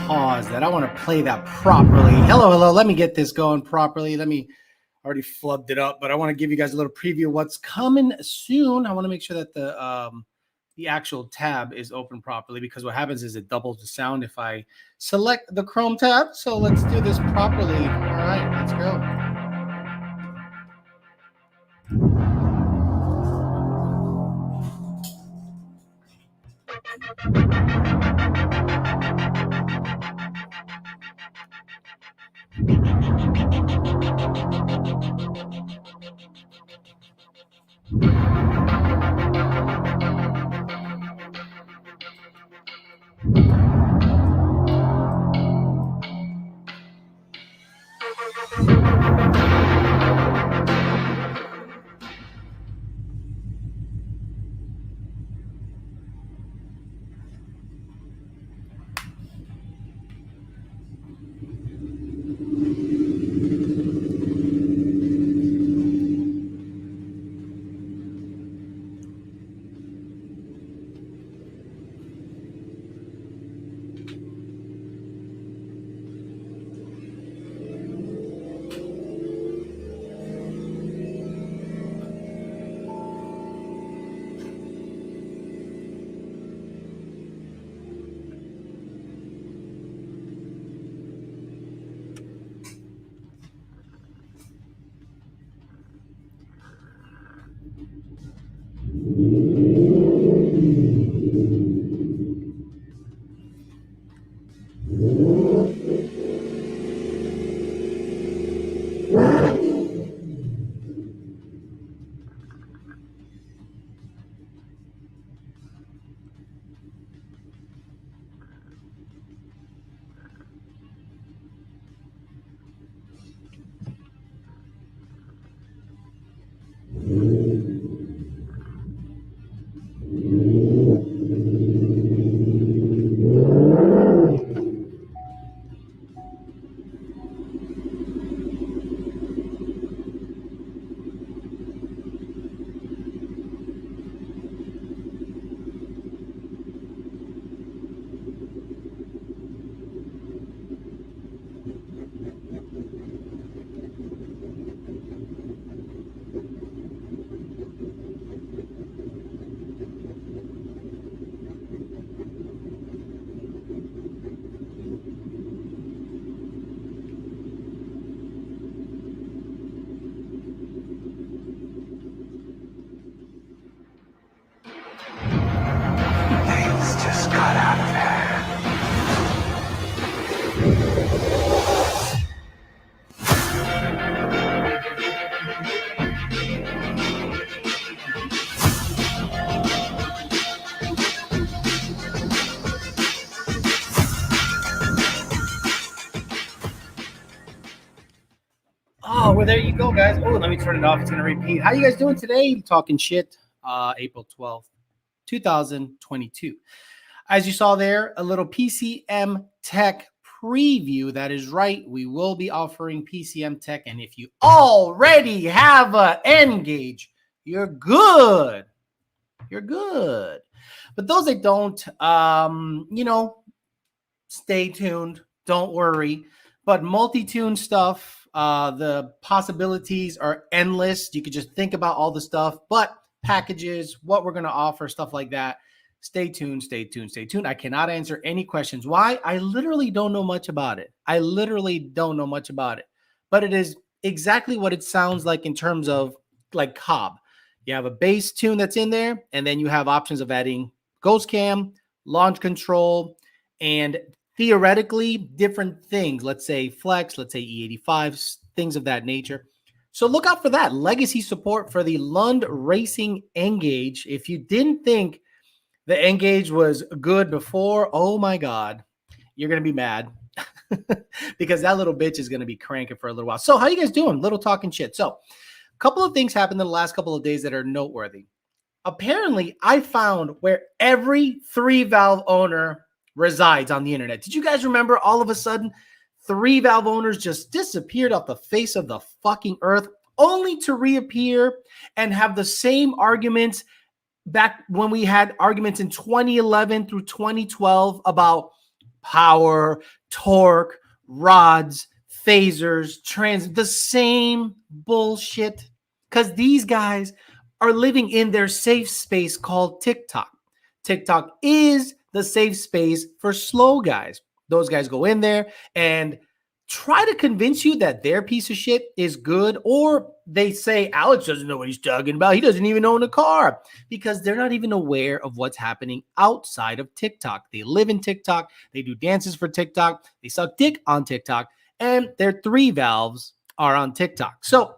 pause that. I want to play that properly. Hello. Let me get this going properly. Already flubbed it up, but I want to give you guys a little preview of what's coming soon. I want to make sure that the actual tab is open properly, because what happens is it doubles the sound if I select the Chrome tab. So let's do this properly. All right, let's go. Oh, well, there you go, guys. Oh, let me turn it off. It's going to repeat. How you guys doing today? Talking shit, April 12th, 2022. As you saw there, a little PCM Tech preview. That is right. We will be offering PCM Tech. And if you already have an N gauge, you're good. You're good. But those that don't, stay tuned. Don't worry. But multi-tune stuff, the possibilities are endless. You could just think about all the stuff, but packages, what we're going to offer, stuff like that. Stay tuned. I cannot answer any questions. Why? I literally don't know much about it. But it is exactly what it sounds like in terms of like Cobb. You have a bass tune that's in there, and then you have options of adding ghost cam, launch control, and theoretically different things. Let's say flex, let's say E85, things of that nature. So look out for that. Legacy support for the Lund Racing N-Gage. If you didn't think the N-Gage was good before, oh my God, you're going to be mad because that little bitch is going to be cranking for a little while. So how you guys doing? Little talking shit. So a couple of things happened in the last couple of days that are noteworthy. Apparently, I found where every 3-valve owner resides on the internet. Did you guys remember all of a sudden 3-valve owners just disappeared off the face of the fucking earth, only to reappear and have the same arguments back when we had arguments in 2011 through 2012 about power, torque, rods, phasers, the same bullshit. Because these guys are living in their safe space called TikTok. TikTok is the safe space for slow guys. Those guys go in there and try to convince you that their piece of shit is good, or they say Alex doesn't know what he's talking about. He doesn't even own a car, because they're not even aware of what's happening outside of TikTok. They live in TikTok. They do dances for TikTok. They suck dick on TikTok, and their 3 valves are on TikTok. So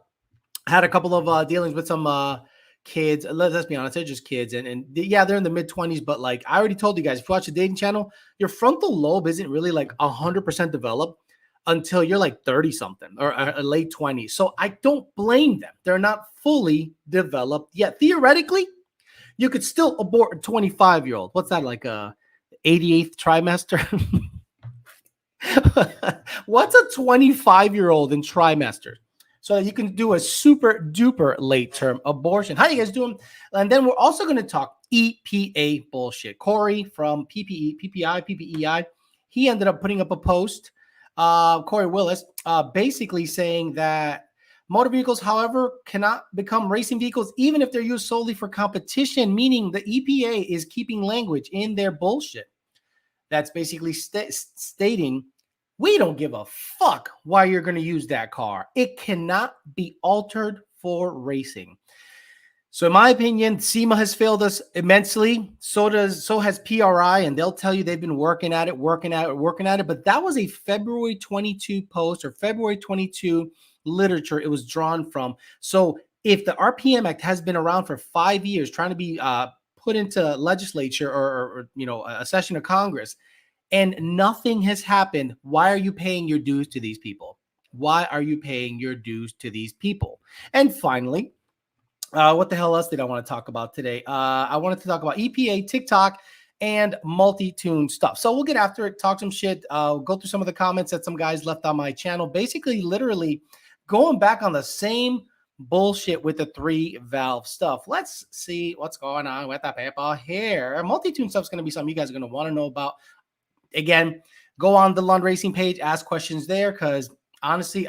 I had a couple of dealings with some kids. Let's be honest, they're just kids. And yeah, they're in the mid-20s, but like I already told you guys, if you watch the dating channel, your frontal lobe isn't really like 100% developed until you're like 30 something or late 20s. So I don't blame them. They're not fully developed yet. Theoretically, you could still abort a 25-year-old. What's that, like a 88th trimester? What's a 25-year-old in trimester? So you can do a super duper late term abortion. How you guys doing? And then we're also going to talk EPA bullshit. Corey from PPEI, he ended up putting up a post. Corey Willis, basically saying that motor vehicles, however, cannot become racing vehicles even if they're used solely for competition, meaning the EPA is keeping language in their bullshit. That's basically stating, we don't give a fuck why you're going to use that car. It cannot be altered for racing. So in my opinion, SEMA has failed us immensely. So has PRI, and they'll tell you they've been working at it. But that was a February 22 post or February 22 literature it was drawn from. So if the RPM Act has been around for 5 years, trying to be put into legislature or a session of Congress, and nothing has happened, why are you paying your dues to these people? Why are you paying your dues to these people? And finally, what the hell else did I want to talk about today? I wanted to talk about EPA, TikTok, and multi-tune stuff. So we'll get after it, talk some shit, go through some of the comments that some guys left on my channel. Basically, literally going back on the same bullshit with the 3-valve stuff. Let's see what's going on with the people here. Multi-tune stuff is going to be something you guys are going to want to know about. Again, go on the Lund Racing page, ask questions there, because honestly,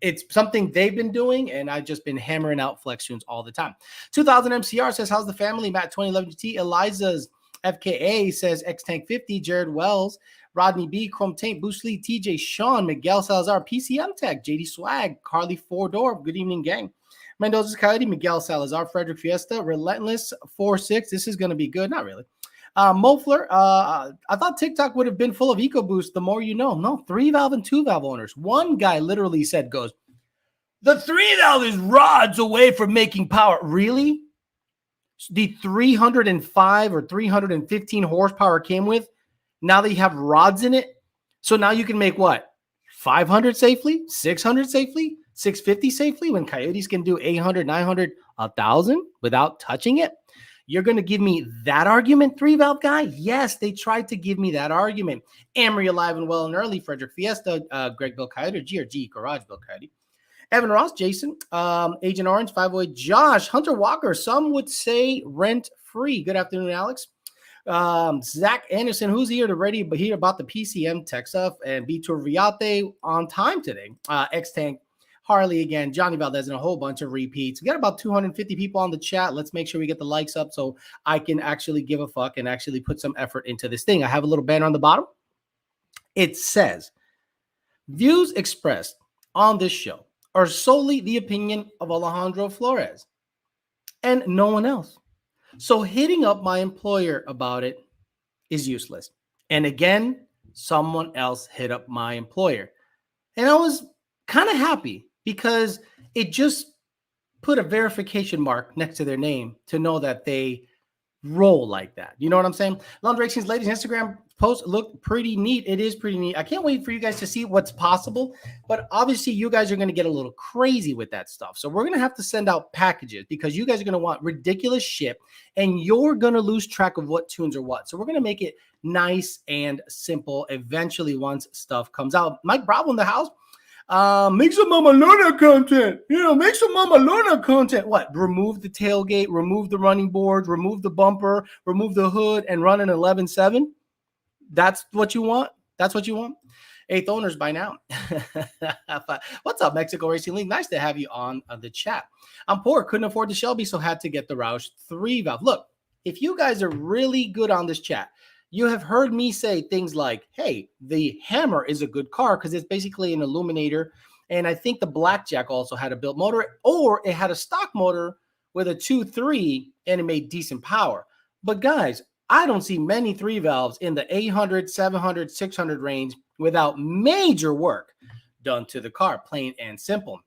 it's something they've been doing, and I've just been hammering out flex tunes all the time. 2000 MCR says, how's the family? Matt 2011 GT. Eliza's FKA says, X-Tank 50. Jared Wells. Rodney B. Chrome Taint. Bruce Lee. TJ Sean. Miguel Salazar. PCM Tech. JD Swag. Carly Four-Door. Good evening, gang. Mendoza's Coyote. Miguel Salazar. Frederick Fiesta. Relentless 4-6. This is going to be good. Not really. Mofler, I thought TikTok would have been full of EcoBoost. The more you know. No, 3-valve and 2-valve owners. One guy literally said, the 3-valve is rods away from making power. Really? The 305 or 315 horsepower came with, now that you have rods in it. So now you can make what? 500 safely? 600 safely? 650 safely? When Coyotes can do 800, 900, 1,000 without touching it? You're going to give me that argument, 3-valve guy? Yes, they tried to give me that argument. Amory alive and well and early. Frederick Fiesta, Greg Bill Coyote, GRG, Garage Bill Coyote. Evan Ross, Jason, Agent Orange, 508, Josh, Hunter Walker. Some would say rent free. Good afternoon, Alex. Zach Anderson, who's here to hear about the PCM tech stuff, and Vitor Viate on time today. X-Tank. Harley again, Johnny Valdez, and a whole bunch of repeats. We got about 250 people on the chat. Let's make sure we get the likes up so I can actually give a fuck and actually put some effort into this thing. I have a little banner on the bottom. It says, views expressed on this show are solely the opinion of Alejandro Flores and no one else. So hitting up my employer about it is useless. And again, someone else hit up my employer. And I was kind of happy, because it just put a verification mark next to their name to know that they roll like that. You know what I'm saying? Lund Racing's latest Instagram post looked pretty neat. It is pretty neat. I can't wait for you guys to see what's possible, but obviously you guys are going to get a little crazy with that stuff. So we're going to have to send out packages, because you guys are going to want ridiculous shit, and you're going to lose track of what tunes are what. So we're going to make it nice and simple eventually once stuff comes out. Mike Bravo in the house. Make some Mama Luna content. Make some Mama Luna content. What? Remove the tailgate, remove the running boards, remove the bumper, remove the hood, and run an 11.7? That's what you want? That's what you want? Eighth owners by now. What's up, Mexico Racing League? Nice to have you on the chat. I'm poor, couldn't afford the Shelby, so had to get the Roush 3 valve. Look, if you guys are really good on this chat, you have heard me say things like, hey, the Hammer is a good car because it's basically an illuminator. And I think the Blackjack also had a built motor, or it had a stock motor with a 2.3 and it made decent power. But guys, I don't see many 3 valves in the 800, 700, 600 range without major work done to the car, plain and simple.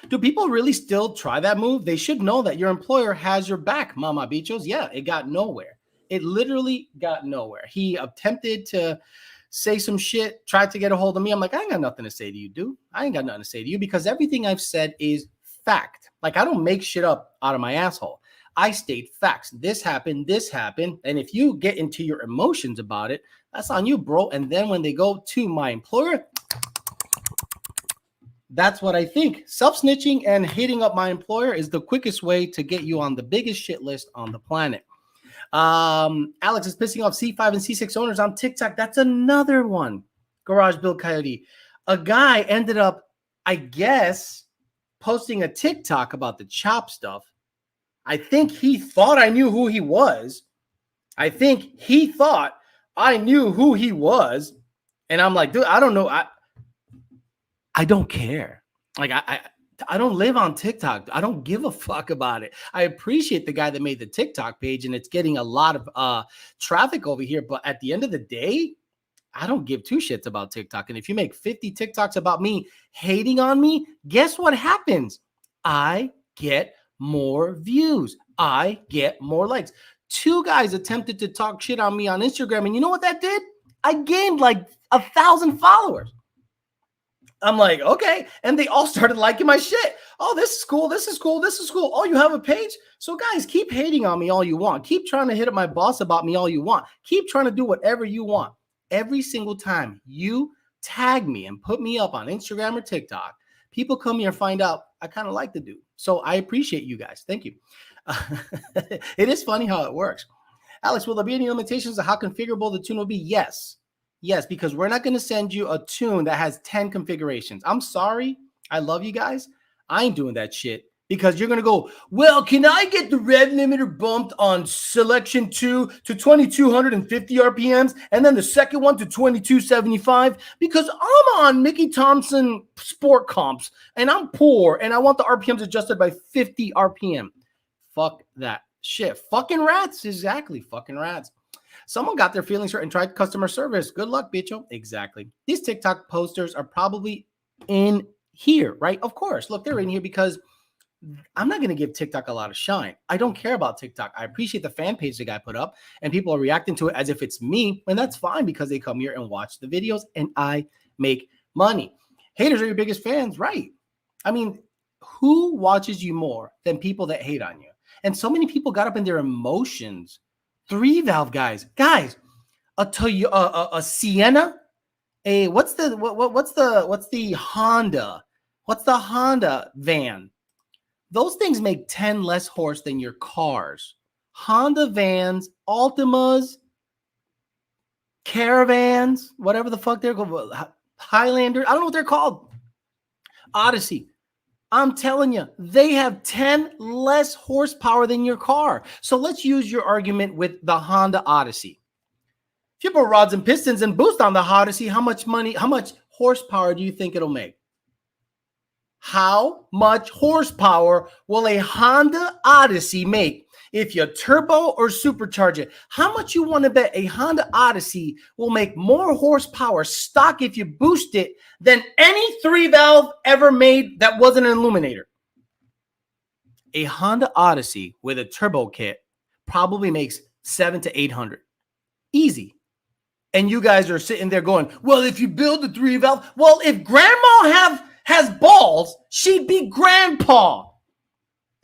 Do people really still try that move? They should know that your employer has your back, Mama Bichos. Yeah, it got nowhere. It literally got nowhere. He attempted to say some shit, tried to get a hold of me. I'm like, I ain't got nothing to say to you, dude. I ain't got nothing to say to you because everything I've said is fact. Like, I don't make shit up out of my asshole. I state facts. This happened. And if you get into your emotions about it, that's on you, bro. And then when they go to my employer, that's what I think. Self-snitching and hitting up my employer is the quickest way to get you on the biggest shit list on the planet. Alex is pissing off C5 and C6 owners on TikTok. That's another one. Garage Build Coyote. A guy ended up, I guess, posting a TikTok about the chop stuff. I think he thought I knew who he was. I think he thought I knew who he was. And I'm like, dude, I don't know. I don't care. Like, I don't live on TikTok. I don't give a fuck about it. I appreciate the guy that made the TikTok page, and it's getting a lot of traffic over here. But at the end of the day, I don't give two shits about TikTok. And if you make 50 TikToks about me hating on me, guess what happens? I get more views. I get more likes. 2 guys attempted to talk shit on me on Instagram, and you know what that did? I gained like 1,000 followers. I'm like, okay. And they all started liking my shit. Oh, this is cool. This is cool. This is cool. Oh, you have a page? So guys, keep hating on me all you want. Keep trying to hit up my boss about me all you want. Keep trying to do whatever you want. Every single time you tag me and put me up on Instagram or TikTok, people come here and find out I kind of like the dude. So I appreciate you guys. Thank you. It is funny how it works. Alex, will there be any limitations of how configurable the tune will be? Yes. Yes, because we're not going to send you a tune that has 10 configurations. I'm sorry. I love you guys. I ain't doing that shit because you're going to go, well, can I get the rev limiter bumped on selection 2 to 2,250 RPMs and then the second one to 2,275? Because I'm on Mickey Thompson sport comps and I'm poor and I want the RPMs adjusted by 50 RPM. Fuck that shit. Fucking rats. Exactly. Fucking rats. Someone got their feelings hurt and tried customer service. Good luck, bicho. Exactly. These TikTok posters are probably in here, right? Of course. Look, they're in here because I'm not going to give TikTok a lot of shine. I don't care about TikTok. I appreciate the fan page the guy put up, and people are reacting to it as if it's me, and that's fine because they come here and watch the videos, and I make money. Haters are your biggest fans, right? I mean, who watches you more than people that hate on you? And so many people got up in their emotions. 3 valve guys, a Sienna, what's the Honda van? Those things make 10 less horse than your cars. Honda vans, Altimas, Caravans, whatever the fuck they're called, Highlander, I don't know what they're called. Odyssey. I'm telling you, they have 10 less horsepower than your car. So let's use your argument with the Honda Odyssey. If you put rods and pistons and boost on the Odyssey, how much horsepower do you think it'll make? How much horsepower will a Honda Odyssey make if you turbo or supercharge it? How much you want to bet a Honda Odyssey will make more horsepower stock if you boost it than any 3 valve ever made that wasn't an illuminator? A Honda Odyssey with a turbo kit probably makes 700 to 800. Easy. And you guys are sitting there going, well, if you build the 3 valve, well, if grandma has balls, she'd be grandpa.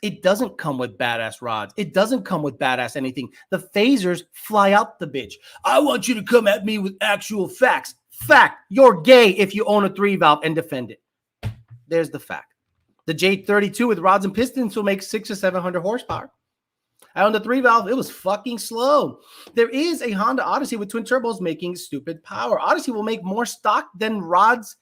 It doesn't come with badass rods. It doesn't come with badass anything. The phasers fly out the bitch. I want you to come at me with actual facts. Fact, you're gay if you own a 3 valve and defend it. There's the fact. The J32 with rods and pistons will make 600 to 700 horsepower. I owned a 3-valve. It was fucking slow. There is a Honda Odyssey with twin turbos making stupid power. Odyssey will make more stock than Rod's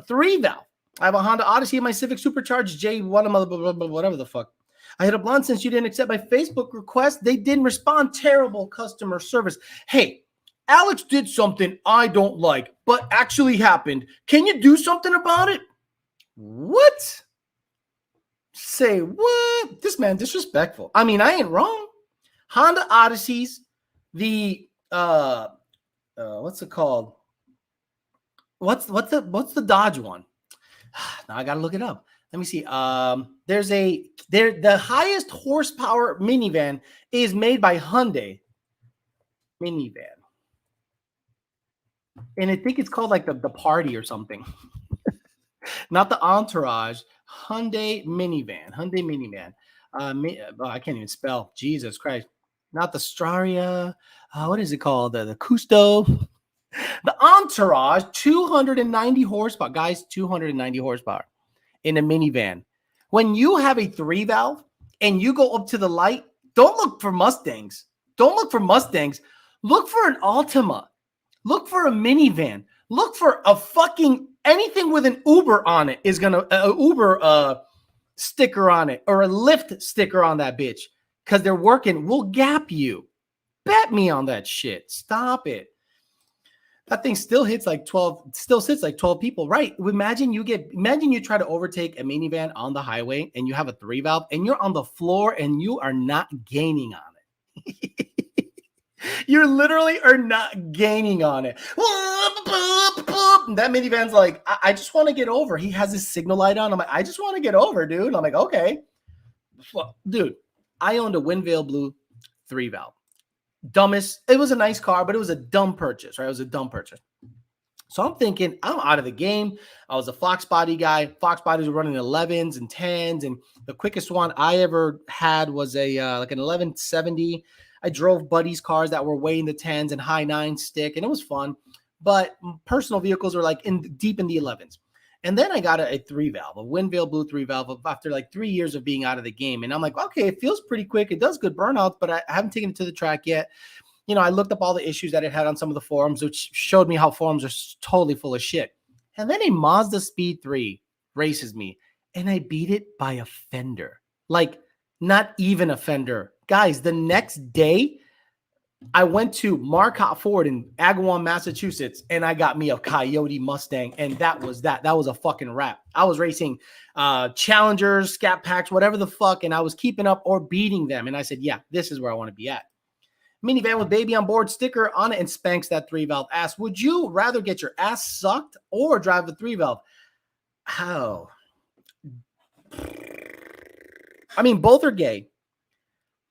3-valve. I have a Honda Odyssey in my Civic Supercharged J1, whatever the fuck. I hit a blunt since you didn't accept my Facebook request. They didn't respond. Terrible customer service. Hey, Alex did something I don't like, but actually happened. Can you do something about it? What? Say what? This man disrespectful. I mean, I ain't wrong. Honda Odysseys, the what's it called? What's the Dodge one? Now I gotta look it up. Let me see. The highest horsepower minivan is made by Hyundai minivan, and I think it's called like the Party or something. Not the Entourage. Hyundai minivan. I can't even spell. Jesus Christ. Not the Straria. What is it called? The Custo. The Entourage, 290 horsepower. Guys, 290 horsepower in a minivan. When you have a 3-valve and you go up to the light, don't look for Mustangs. Look for an Altima. Look for a minivan. Look for a fucking anything with an Uber on it is gonna Uber sticker on it or a Lyft sticker on that bitch because they're working. We'll gap you. Bet me on that shit. Stop it. That thing still hits like 12, still sits like 12 people, right? Imagine you try to overtake a minivan on the highway and you have a 3-valve and you're on the floor and you are not gaining on it. You literally are not gaining on it. That minivan's like, I just want to get over. He has his signal light on. I'm like, I just want to get over, dude. I'm like, okay. Dude, I owned a Winvale Blue 3-valve. Dumbest. It was a nice car, but it was a dumb purchase, right? It was a dumb purchase. So I'm thinking, I'm out of the game. I was a Fox body guy. Fox bodies were running 11s and 10s, and the quickest one I ever had was a like an 1170. I drove buddies' cars that were way in the 10s and high 9s stick, and it was fun. But personal vehicles were like deep in the 11s. And then I got a 3-valve, a Winvale Blue 3-valve after like 3 years of being out of the game. And I'm like, okay, it feels pretty quick. It does good burnouts, but I haven't taken it to the track yet. You know, I looked up all the issues that it had on some of the forums, which showed me how forums are totally full of shit. And then a Mazda Speed 3 races me, and I beat it by a fender. Like, not even a fender. Guys, the next day, I went to Marcotte Ford in Agawam, Massachusetts, and I got me a Coyote Mustang, and that was that. That was a fucking wrap. I was racing Challengers, Scat Packs, whatever the fuck, and I was keeping up or beating them. And I said, yeah, this is where I want to be at. Minivan with baby on board sticker on it and spanks that 3-valve ass. Would you rather get your ass sucked or drive a 3-valve? How? I mean, both are gay.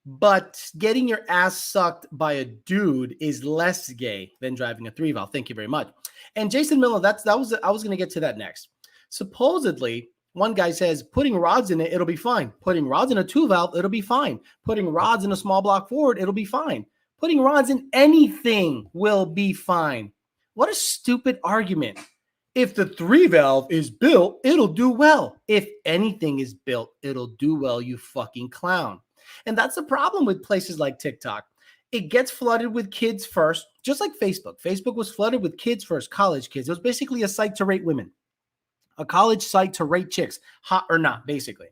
But getting your ass sucked by a dude is less gay than driving a 3-valve. Thank you very much. And Jason Miller, I was going to get to that next. Supposedly, one guy says, putting rods in it, it'll be fine. Putting rods in a 2-valve, it'll be fine. Putting rods in a small block Ford, it'll be fine. Putting rods in anything will be fine. What a stupid argument. If the 3-valve is built, it'll do well. If anything is built, it'll do well, you fucking clown. And that's the problem with places like TikTok. It gets flooded with kids first, just like Facebook. Facebook was flooded with kids first, college kids. It was basically a site to rate women, a college site to rate chicks, hot or not, basically.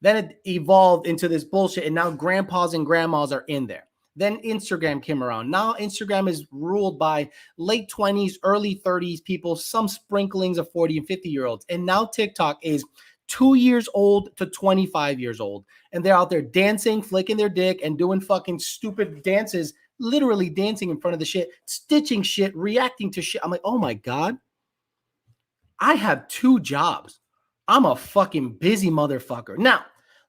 Then it evolved into this bullshit, and now grandpas and grandmas are in there. Then Instagram came around. Now Instagram is ruled by late 20s, early 30s people, some sprinklings of 40 and 50-year-olds. And now TikTok is 2 years old to 25 years old. And they're out there dancing, flicking their dick, and doing fucking stupid dances, literally dancing in front of the shit, stitching shit, reacting to shit. I'm like, oh my God. I have 2 jobs. I'm a fucking busy motherfucker. Now,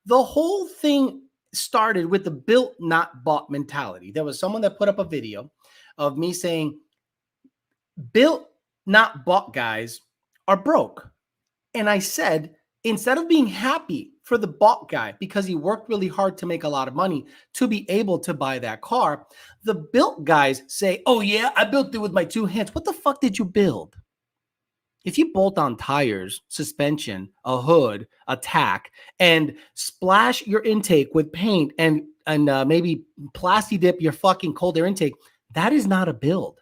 the whole thing started with the built, not bought mentality. There was someone that put up a video of me saying, built, not bought guys are broke. And I said, instead of being happy for the bought guy because he worked really hard to make a lot of money to be able to buy that car, the built guys say, oh yeah, I built it with my 2 hands. What the fuck did you build? If you bolt on tires, suspension, a hood, a tack, and splash your intake with paint and maybe plasti dip your fucking cold air intake. That is not a build.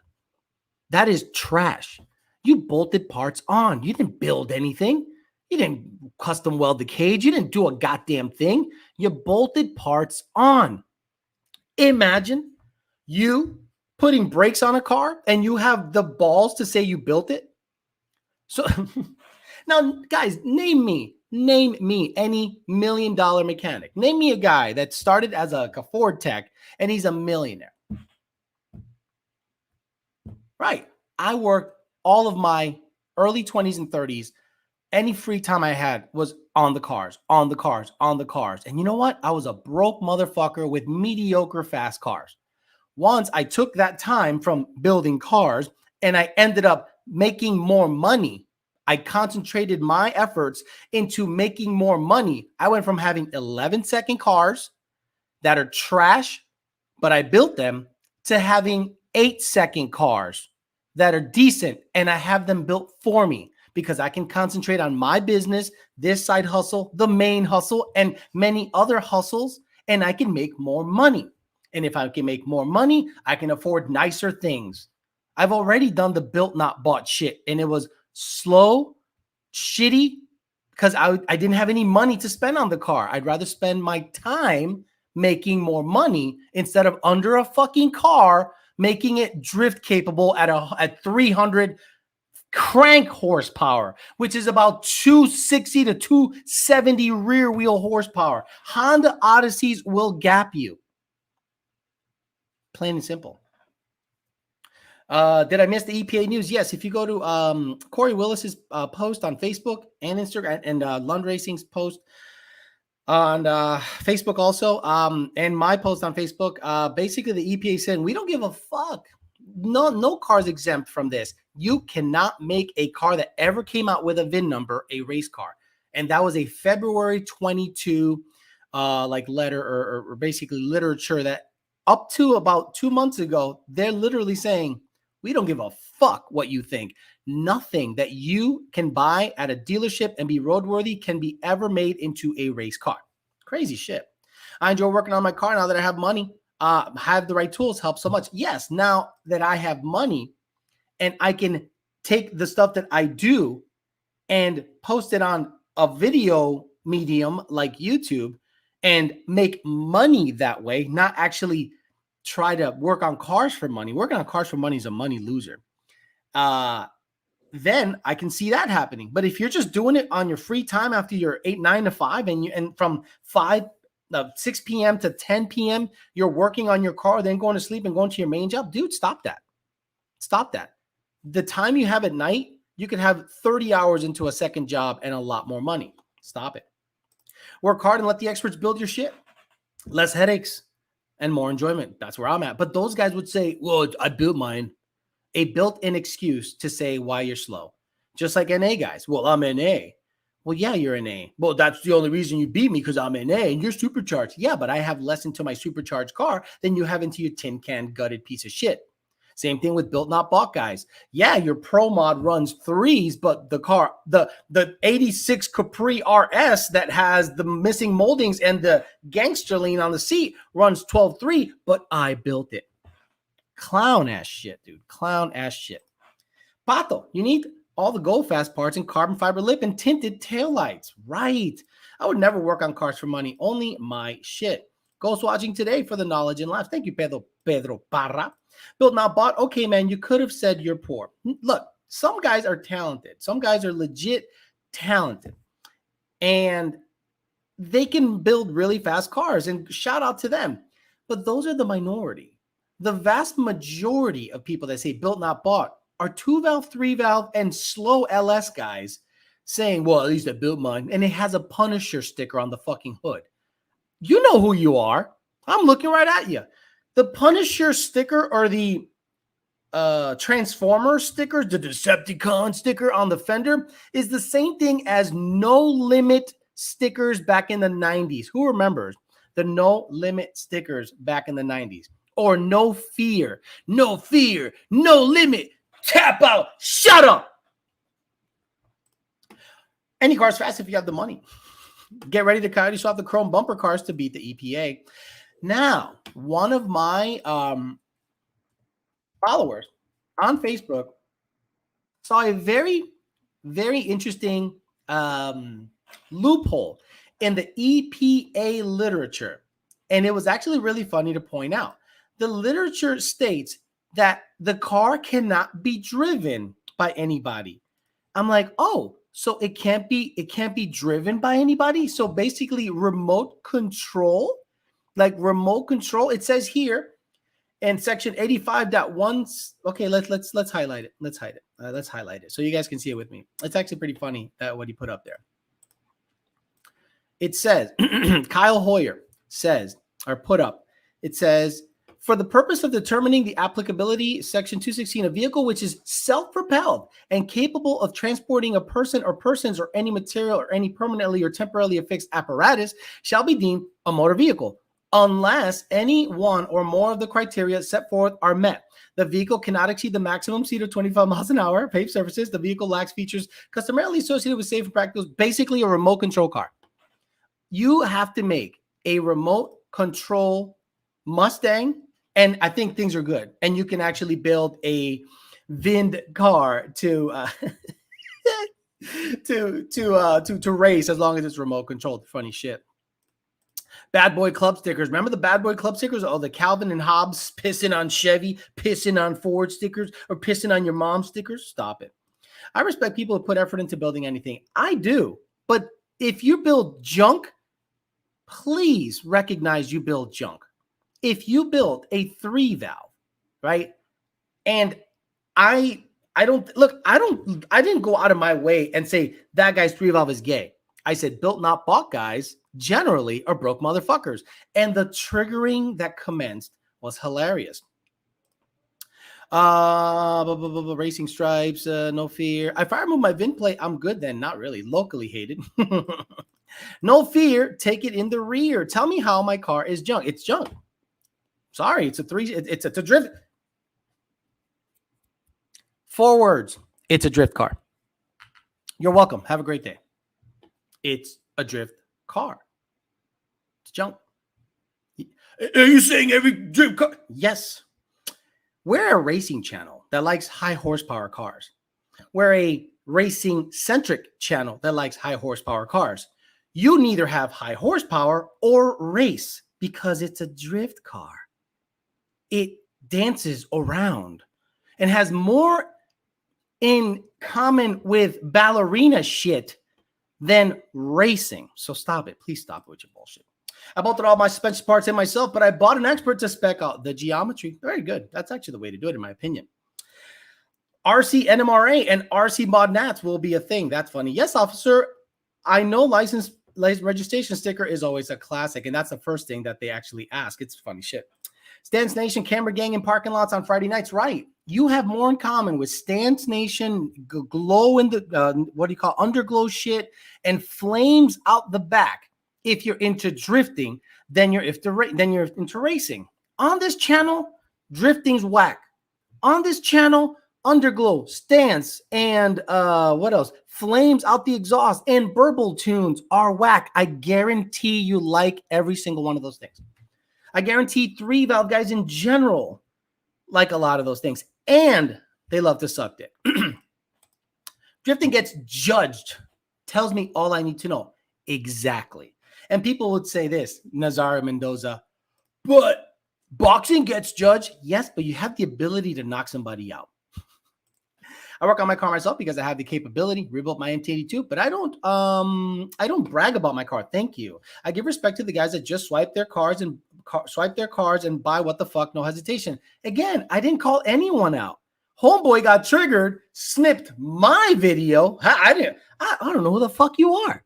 That is trash. You bolted parts on. You didn't build anything. You didn't custom weld the cage. You didn't do a goddamn thing. You bolted parts on. Imagine you putting brakes on a car and you have the balls to say you built it. So now, guys, name me any $1 million mechanic. Name me a guy that started as a Ford tech and he's a millionaire. Right. I worked all of my early 20s and 30s. Any free time I had was on the cars. And you know what? I was a broke motherfucker with mediocre fast cars. Once I took that time from building cars and I ended up making more money, I concentrated my efforts into making more money. I went from having 11-second cars that are trash, but I built them, to having 8-second cars that are decent, and I have them built for me because I can concentrate on my business, this side hustle, the main hustle, and many other hustles, and I can make more money. And if I can make more money, I can afford nicer things. I've already done the built, not bought shit, and it was slow, shitty, because I didn't have any money to spend on the car. I'd rather spend my time making more money instead of under a fucking car, making it drift capable at 300 crank horsepower, which is about 260 to 270 rear wheel horsepower. Honda Odysseys will gap you. Plain and simple. Did I miss the EPA news? Yes. If you go to Corey Willis's post on Facebook and Instagram, and Lund Racing's post on Facebook also, and my post on Facebook, basically the EPA said, we don't give a fuck. No car's exempt from this. You cannot make a car that ever came out with a VIN number a race car. And that was a February 22 letter or basically literature that up to about 2 months ago, they're literally saying, we don't give a fuck what you think. Nothing that you can buy at a dealership and be roadworthy can be ever made into a race car. Crazy shit. I enjoy working on my car now that I have money. Have the right tools help so much. Yes, now that I have money and I can take the stuff that I do and post it on a video medium like YouTube and make money that way, not actually try to work on cars for money. Working on cars for money is a money loser. Then I can see that happening. But if you're just doing it on your free time after your 9 to 5 and from 6 p.m. to 10 p.m., you're working on your car, then going to sleep and going to your main job, dude, stop that. Stop that. The time you have at night, you could have 30 hours into a second job and a lot more money. Stop it. Work hard and let the experts build your shit. Less headaches and more enjoyment. That's where I'm at. But those guys would say, well, I built mine. A built-in excuse to say why you're slow. Just like NA guys. Well, I'm NA. Well, yeah, you're NA. Well, that's the only reason you beat me, because I'm NA and you're supercharged. Yeah, but I have less into my supercharged car than you have into your tin can gutted piece of shit. Same thing with built not bought guys. Yeah, your Pro Mod runs 3s, but the car, the 86 Capri RS that has the missing moldings and the gangster lean on the seat runs 12.3, but I built it. Clown ass shit, dude. Clown ass shit. Pato, you need all the go fast parts and carbon fiber lip and tinted taillights. Right. I would never work on cars for money. Only my shit. Ghost watching today for the knowledge and laughs. Thank you, Pedro Parra. Built not bought. Okay, man, you could have said you're poor. Look, some guys are talented. Some guys are legit talented. And they can build really fast cars, and shout out to them. But those are the minority. The vast majority of people that say built not bought are 2-valve, 3-valve, and slow LS guys saying, well, at least I built mine. And it has a Punisher sticker on the fucking hood. You know who you are. I'm looking right at you. The Punisher sticker or the Transformer sticker, the Decepticon sticker on the fender is the same thing as No Limit stickers back in the 90s. Who remembers the No Limit stickers back in the 90s? Or no fear, no limit, tap out, shut up. Any car's fast if you have the money. Get ready to coyote swap the chrome bumper cars to beat the EPA. Now, one of my followers on Facebook saw a very, very interesting loophole in the EPA literature. And it was actually really funny to point out. The literature states that the car cannot be driven by anybody. I'm like, oh, so it can't be driven by anybody. So basically remote control, it says here in section 85.1. Okay, let's highlight it. Let's highlight it so you guys can see it with me. It's actually pretty funny what he put up there. It says, Kyle Hoyer says, or put up, it says, for the purpose of determining the applicability, section 216, a vehicle which is self-propelled and capable of transporting a person or persons or any material or any permanently or temporarily affixed apparatus shall be deemed a motor vehicle, unless any one or more of the criteria set forth are met. The vehicle cannot exceed the maximum speed of 25 miles an hour, paved surfaces. The vehicle lacks features customarily associated with safe and practical, basically a remote control car. You have to make a remote control Mustang, and I think things are good. And you can actually build a VIN car to race as long as it's remote controlled. Funny shit. Bad Boy Club stickers. Remember the Bad Boy Club stickers? Oh, the Calvin and Hobbes pissing on Chevy, pissing on Ford stickers, or pissing on your mom stickers. Stop it. I respect people who put effort into building anything. I do. But if you build junk, please recognize you build junk. If you build a 3-valve, right? And I didn't go out of my way and say that guy's 3-valve is gay. I said built not bought guys generally are broke motherfuckers. And the triggering that commenced was hilarious. Racing stripes, no fear. If I remove my VIN plate, I'm good then. Not really. Locally hated. No fear. Take it in the rear. Tell me how my car is junk. It's junk. Sorry, it's a drift. 4 words. It's a drift car. You're welcome. Have a great day. It's a drift car. It's junk. Are you saying every drift car? Yes. We're a racing channel that likes high horsepower cars. We're a racing centric channel that likes high horsepower cars. You neither have high horsepower or race because it's a drift car. It dances around and has more in common with ballerina shit than racing. So stop it. Please stop it with your bullshit. I bought all my suspension parts in myself, but I bought an expert to spec out the geometry. Very good. That's actually the way to do it, in my opinion. RC NMRA and RC Mod Nats will be a thing. That's funny. Yes, officer. I know license registration sticker is always a classic, and that's the first thing that they actually ask. It's funny shit. Stance Nation camera gang in parking lots on Friday nights. Right. You have more in common with Stance Nation glow in the, underglow shit and flames out the back. If you're into drifting, then you're into racing. On this channel, drifting's whack. On this channel, underglow, stance, and what else? Flames out the exhaust and burble tunes are whack. I guarantee you like every single one of those things. I guarantee 3-valve guys in general like a lot of those things, and they love to suck dick. Drifting gets judged. Tells me all I need to know. Exactly. And people would say this, Nazario Mendoza, but boxing gets judged. Yes, but you have the ability to knock somebody out. I work on my car myself because I have the capability. Rebuilt my MT82, but I don't brag about my car. Thank you. I give respect to the guys that just swipe their cards and buy what the fuck, no hesitation. Again, I didn't call anyone out. Homeboy got triggered, snipped my video. I don't know who the fuck you are.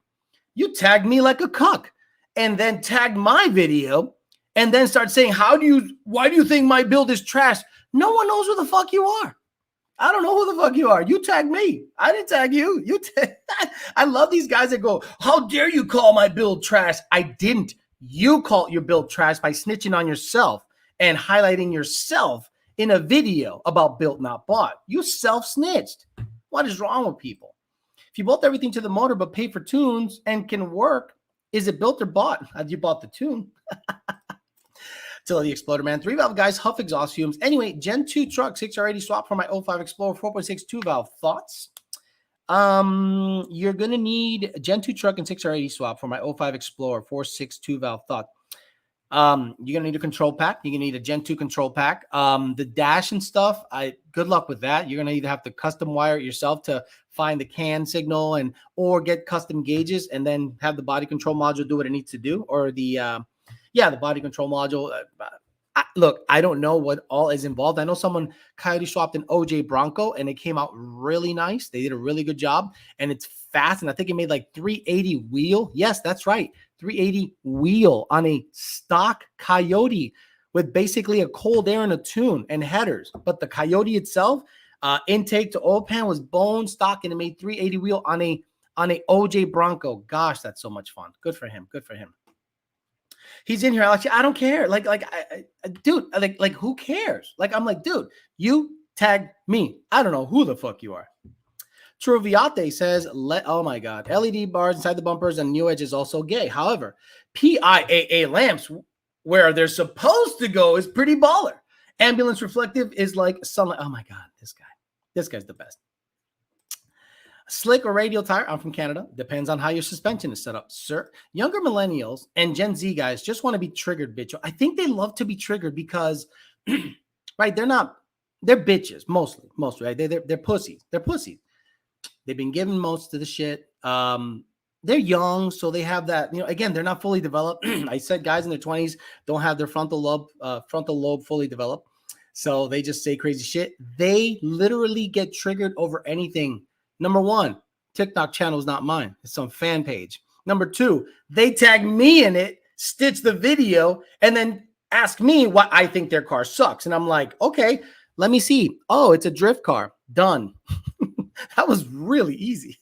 You tagged me like a cuck and then tagged my video and then start saying, why do you think my build is trash? No one knows who the fuck you are. I don't know who the fuck you are. You tagged me. I didn't tag you. I love these guys that go, how dare you call my build trash? I didn't. You called your build trash by snitching on yourself and highlighting yourself in a video about built not bought. You self-snitched. What is wrong with people? If you built everything to the motor but pay for tunes and can work, is it built or bought? Have you bought the tune? Till the Exploder Man. 3-valve guys, huff exhaust fumes. Anyway, Gen 2 truck, 6R80 swap for my 05 Explorer, 4.6 2-valve. Thoughts? You're going to need Gen 2 truck and 6R80 swap for my 05 Explorer, 4.6 2-valve. Thought. You're going to need a control pack. You're going to need a Gen 2 control pack. The dash and stuff, good luck with that. You're going to either have to custom wire it yourself to find the CAN signal or get custom gauges and then have the body control module do what it needs to do, or the body control module. Look, I don't know what all is involved. I know someone Coyote swapped an OJ Bronco and it came out really nice. They did a really good job and it's fast. And I think it made like 380 wheel. Yes, that's right. 380 wheel on a stock Coyote with basically a cold air and a tune and headers. But the Coyote itself, intake to oil pan was bone stock and it made 380 wheel on a OJ Bronco. Gosh, that's so much fun. Good for him. Good for him. He's in here. I don't care. Dude, who cares? I'm like, dude, you tagged me. I don't know who the fuck you are. Truviate says, oh my God, LED bars inside the bumpers and new edge is also gay. However, PIAA lamps where they're supposed to go is pretty baller. Ambulance reflective is like sunlight. Oh my God, this guy's the best. Slick or radial tire, I'm from Canada. Depends on how your suspension is set up, sir. Younger millennials and Gen Z guys just want to be triggered, bitch. I think they love to be triggered because, right, they're bitches, mostly, right? They're pussies. They're pussies. They've been given most of the shit. They're young, so they have that, again, they're not fully developed. I said guys in their 20s don't have their frontal lobe fully developed. So they just say crazy shit. They literally get triggered over anything. Number one, TikTok channel is not mine. It's some fan page. Number two, they tag me in it, stitch the video, and then ask me why I think their car sucks. And I'm like, okay, let me see. Oh, it's a drift car. Done. That was really easy.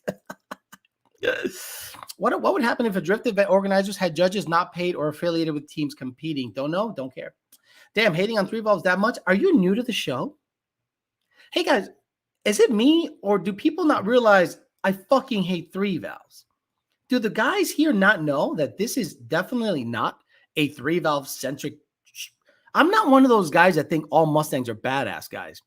What would happen if a drift event organizers had judges not paid or affiliated with teams competing? Don't know. Don't care. Damn, hating on 3-valves that much? Are you new to the show? Hey, guys. Is it me or do people not realize I fucking hate 3-valves? Do the guys here not know that this is definitely not a 3-valve centric? I'm not one of those guys that think all Mustangs are badass guys.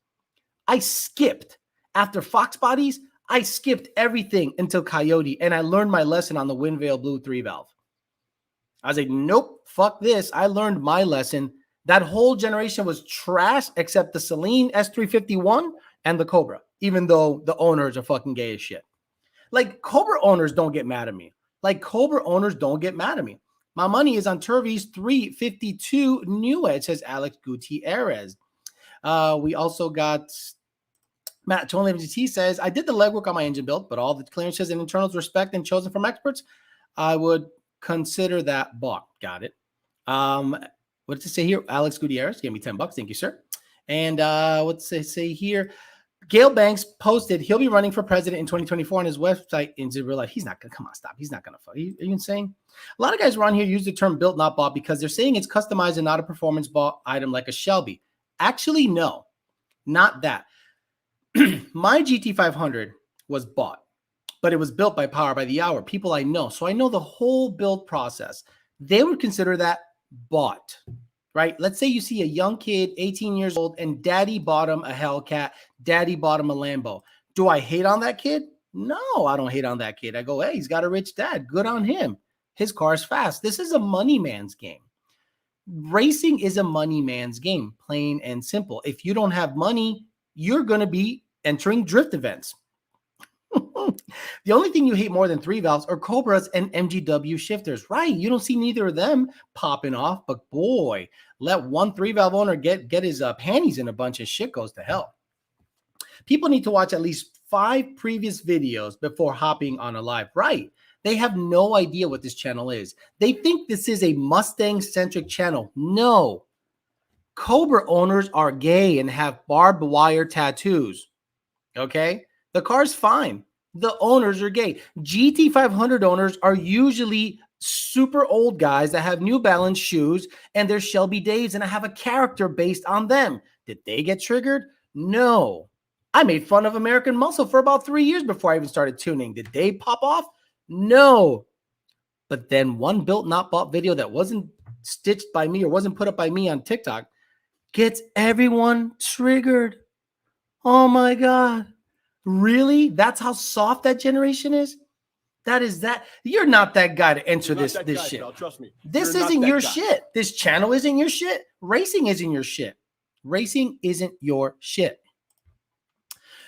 I skipped after Fox bodies. I skipped everything until Coyote and I learned my lesson on the Windvale Blue 3-valve. I was like, nope, fuck this. I learned my lesson. That whole generation was trash except the Celine S351 and the Cobra, even though the owners are fucking gay as shit. Like, Cobra owners don't get mad at me. My money is on Turvey's 352 new edge, says Alex Gutierrez. We also got Matt Tony MGT says, I did the legwork on my engine build, but all the clearances and internals respect and chosen from experts. I would consider that bought. Got it. What does it say here? Alex Gutierrez gave me $10. Thank you, sir. And what's it say here? Gail Banks posted he'll be running for president in 2024 on his website in real life. He's not going to, come on, stop. He's not going to fuck. Are you insane? A lot of guys around here use the term built, not bought because they're saying it's customized and not a performance bought item like a Shelby. Actually, no, not that. My GT500 was bought, but it was built by Power by the Hour, people I know. So I know the whole build process. They would consider that bought. Right? Let's say you see a young kid, 18 years old, and daddy bought him a Hellcat, daddy bought him a Lambo. Do I hate on that kid? No, I don't hate on that kid. I go, hey, he's got a rich dad. Good on him. His car's fast. This is a money man's game. Racing is a money man's game, plain and simple. If you don't have money, you're going to be entering drift events. The only thing you hate more than 3-valves are Cobras and MGW shifters, right? You don't see neither of them popping off, but boy, let one 3-valve owner get his panties in a bunch and shit goes to hell. People need to watch at least 5 previous videos before hopping on a live, right? They have no idea what this channel is. They think this is a Mustang-centric channel. No. Cobra owners are gay and have barbed wire tattoos, okay? The car's fine. The owners are gay. GT500 owners are usually super old guys that have New Balance shoes and they're Shelby Daves, and I have a character based on them. Did they get triggered? No. I made fun of American Muscle for about 3 years before I even started tuning. Did they pop off? No. But then one built not bought video that wasn't stitched by me or wasn't put up by me on TikTok gets everyone triggered. Oh my God. Really? That's how soft that generation is? That is that. You're not that guy to enter this shit. Pal, trust me. This isn't your shit. This channel isn't your shit. Racing isn't your shit. Racing isn't your shit.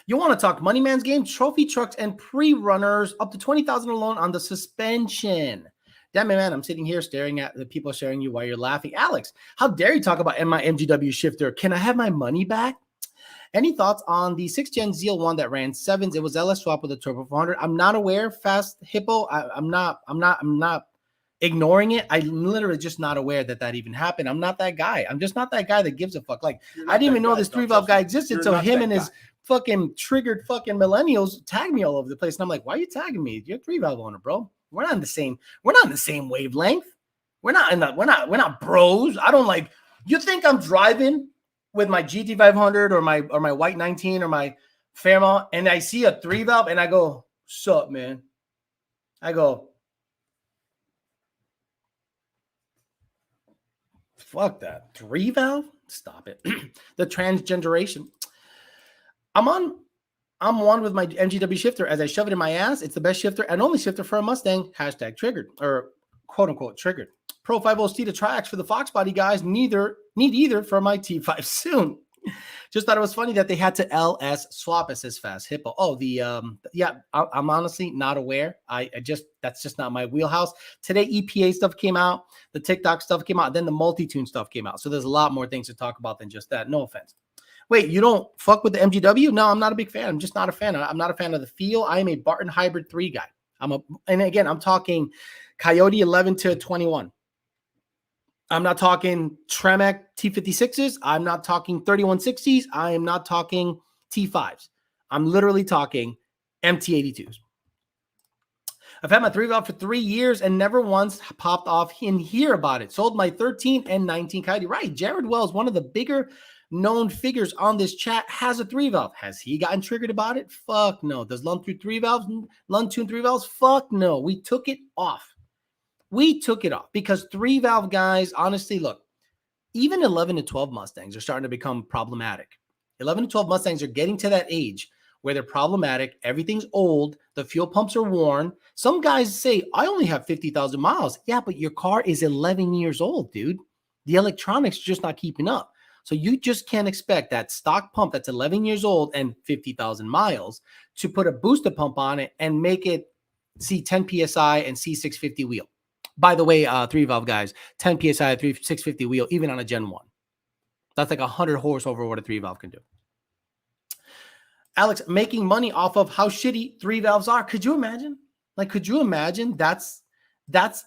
You want to talk Money Man's Game, trophy trucks, and pre-runners up to $20,000 alone on the suspension. Damn it, man, I'm sitting here staring at the people sharing you while you're laughing. Alex, how dare you talk about my MGW shifter? Can I have my money back? Any thoughts on the 6th gen ZL1 that ran 7s? It was LS swap with a turbo 400. I'm not aware. Fast Hippo. I'm not ignoring it. I'm literally just not aware that even happened. I'm not that guy. I'm just not that guy that gives a fuck. Like, I didn't even know this 3-valve guy existed. So him and his fucking triggered fucking millennials tag me all over the place. And I'm like, why are you tagging me? You're a 3-valve owner, bro. We're not in the same wavelength. We're not bros. I don't like, you think I'm driving with my GT500 or my white 19 or my Fairmont and I see a 3-valve and I go, sup, man? I go, fuck that. 3-valve? Stop it. The transgeneration. I'm one with my MGW shifter. As I shove it in my ass, it's the best shifter and only shifter for a Mustang. # triggered or quote unquote triggered. Pro 50 to Triax for the Fox body guys. Need either for my T5 soon. Just thought it was funny that they had to LS swap. It says Fast Hippo. Oh, yeah. I'm honestly not aware. That's just not my wheelhouse. Today, EPA stuff came out. The TikTok stuff came out. Then the multi-tune stuff came out. So there's a lot more things to talk about than just that. No offense. Wait, you don't fuck with the MGW? No, I'm not a big fan. I'm just not a fan. I'm not a fan of the feel. I am a Barton Hybrid 3 guy. And again, I'm talking Coyote 11 to 21. I'm not talking Tremec T56s. I'm not talking 3160s. I am not talking T5s. I'm literally talking MT82s. I've had my 3-valve for 3 years and never once popped off and hear about it. Sold my 13 and 19 Coyote. Right. Jared Wells, one of the bigger known figures on this chat, has a 3-valve. Has he gotten triggered about it? Fuck no. Does Lund tune 3-valves? Fuck no. We took it off. We took it off because 3-valve guys, honestly, look, even 11 to 12 Mustangs are starting to become problematic. 11 to 12 Mustangs are getting to that age where they're problematic. Everything's old. The fuel pumps are worn. Some guys say, I only have 50,000 miles. Yeah, but your car is 11 years old, dude. The electronics are just not keeping up. So you just can't expect that stock pump that's 11 years old and 50,000 miles to put a booster pump on it and make it see 10 PSI and C650 wheel. By the way, 3-valve guys, 10 PSI, 650 wheel, even on a Gen 1. That's like 100 horse over what a 3-valve can do. Alex, making money off of how shitty 3-valves are. Could you imagine? Like, could you imagine that's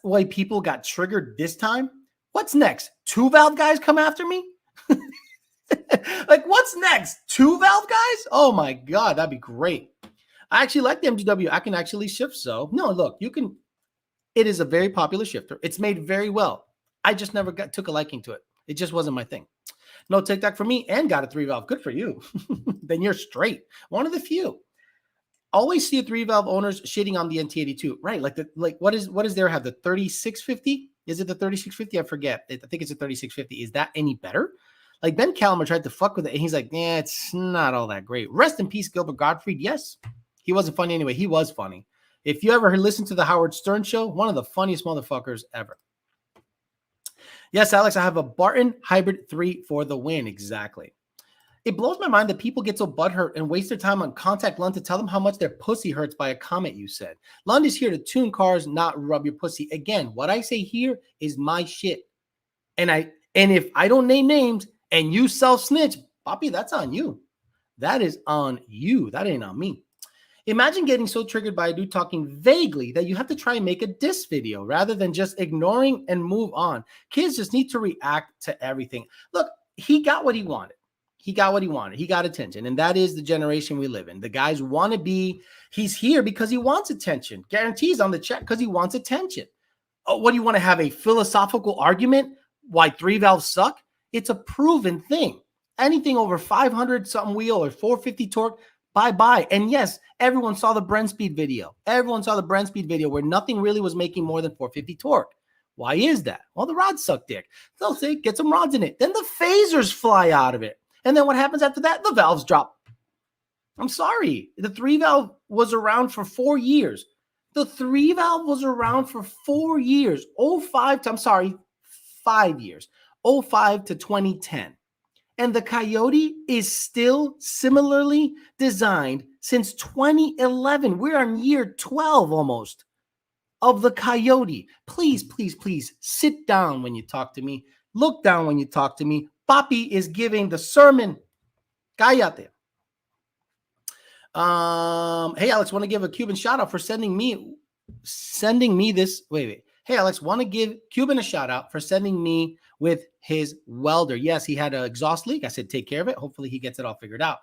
why people got triggered this time? What's next? 2-valve guys come after me? Like, what's next? 2-valve guys? Oh my God, that'd be great. I actually like the MGW. I can actually shift. So no, look, you can. It is a very popular shifter. It's made very well. I just never took a liking to it. It just wasn't my thing. No TikTok for me and got a 3-valve. Good for you. Then you're straight. One of the few. Always see a 3-valve owners shitting on the NT82. Right. Like what is there have the 3650? Is it the 3650? I forget. I think it's a 3650. Is that any better? Like Ben Callmer tried to fuck with it and he's like, yeah, it's not all that great. Rest in peace, Gilbert Gottfried. Yes. He wasn't funny anyway. He was funny. If you ever listen to the Howard Stern show, one of the funniest motherfuckers ever. Yes, Alex, I have a Barton Hybrid 3 for the win. Exactly. It blows my mind that people get so butthurt and waste their time on Contact Lund to tell them how much their pussy hurts by a comment you said. Lund is here to tune cars, not rub your pussy. Again, what I say here is my shit. And if I don't name names and you self-snitch, Poppy, that's on you. That is on you. That ain't on me. Imagine getting so triggered by a dude talking vaguely that you have to try and make a diss video rather than just ignoring and move on. Kids just need to react to everything. Look, he got what he wanted. He got what he wanted. He got attention. And that is the generation we live in. The guys want to be, he's here because he wants attention. Guarantees on the check because he wants attention. Oh, what do you want to have a philosophical argument why 3-valves suck? It's a proven thing. Anything over 500 something wheel or 450 torque, bye-bye. And yes, everyone saw the Brent Speed video. Everyone saw the Brent Speed video where nothing really was making more than 450 torque. Why is that? Well, the rods suck dick. They'll say, get some rods in it. Then the phasers fly out of it. And then what happens after that? The valves drop. I'm sorry. The 3-valve was around for 4 years. The 3-valve was around for 4 years. 5 years. 05 to 2010. And the Coyote is still similarly designed since 2011. We're on year 12 almost of the Coyote. Please, please, please sit down when you talk to me. Look down when you talk to me. Papi is giving the sermon. Cállate. Hey, Alex, want to give a Cuban shout out for sending me this. Wait. Hey, Alex, want to give Cuban a shout out for sending me with his welder. Yes, he had an exhaust leak. I said, take care of it. Hopefully he gets it all figured out.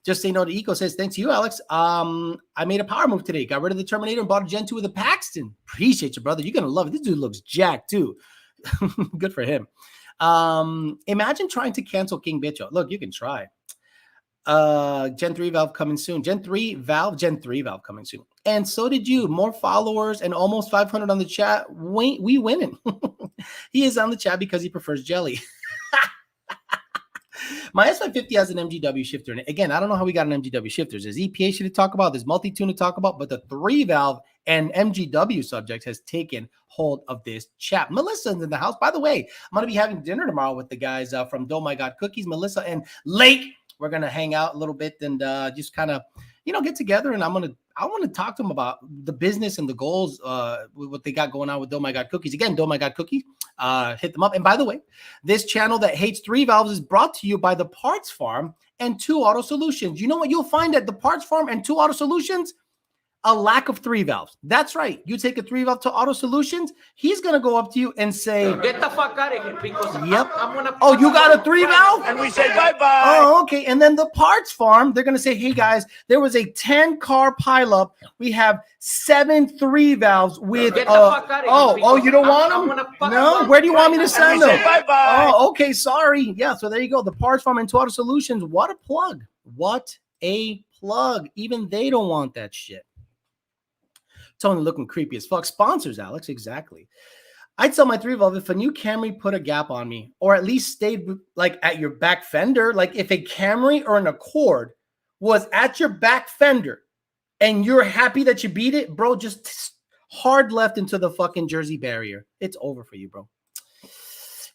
Just say no to Eco says, thanks to you, Alex. I made a power move today. Got rid of the Terminator and bought a Gen 2 with a Paxton. Appreciate you, brother. You're going to love it. This dude looks jacked too. Good for him. Imagine trying to cancel King Bicho. Look, you can try. Gen 3 valve coming soon. Gen 3 valve coming soon. And so did you. More followers and almost 500 on the chat. We winning. He is on the chat because he prefers jelly. My S550 has an MGW shifter in it. Again, I don't know how we got an MGW shifter. There's EPA shit to talk about. There's multi-tune to talk about. But the 3-valve and MGW subject has taken hold of this chat. Melissa's in the house. By the way, I'm going to be having dinner tomorrow with the guys from Oh My God Cookies. Melissa and Lake. We're going to hang out a little bit and just kind of, get together. And I want to talk to them about the business and the goals, what they got going on with Oh My God Cookies. Again, Oh My God Cookies, hit them up. And by the way, this channel that hates 3 valves is brought to you by the Parts Farm and 2 Auto Solutions. You know what you'll find at the Parts Farm and 2 Auto Solutions? A lack of 3 valves. That's right. You take a 3-valve to Auto Solutions, he's going to go up to you and say, get the fuck out of here because yep. I'm gonna you got a 3-valve? And we say bye-bye. Oh, okay. And then the Parts Farm, they're going to say, hey, guys, there was a 10-car pileup. We have 7 3-valves with, you don't want them? No? Where do you want me to send them? Bye-bye. Oh, okay. Sorry. Yeah, so there you go. The Parts Farm and 2 Auto Solutions. What a plug. What a plug. Even they don't want that shit. Tony looking creepy as fuck. Sponsors, Alex. Exactly. I'd sell my 3-valve if a new Camry put a gap on me, or at least stayed like at your back fender. Like if a Camry or an Accord was at your back fender and you're happy that you beat it, bro, just hard left into the fucking Jersey barrier. It's over for you, bro.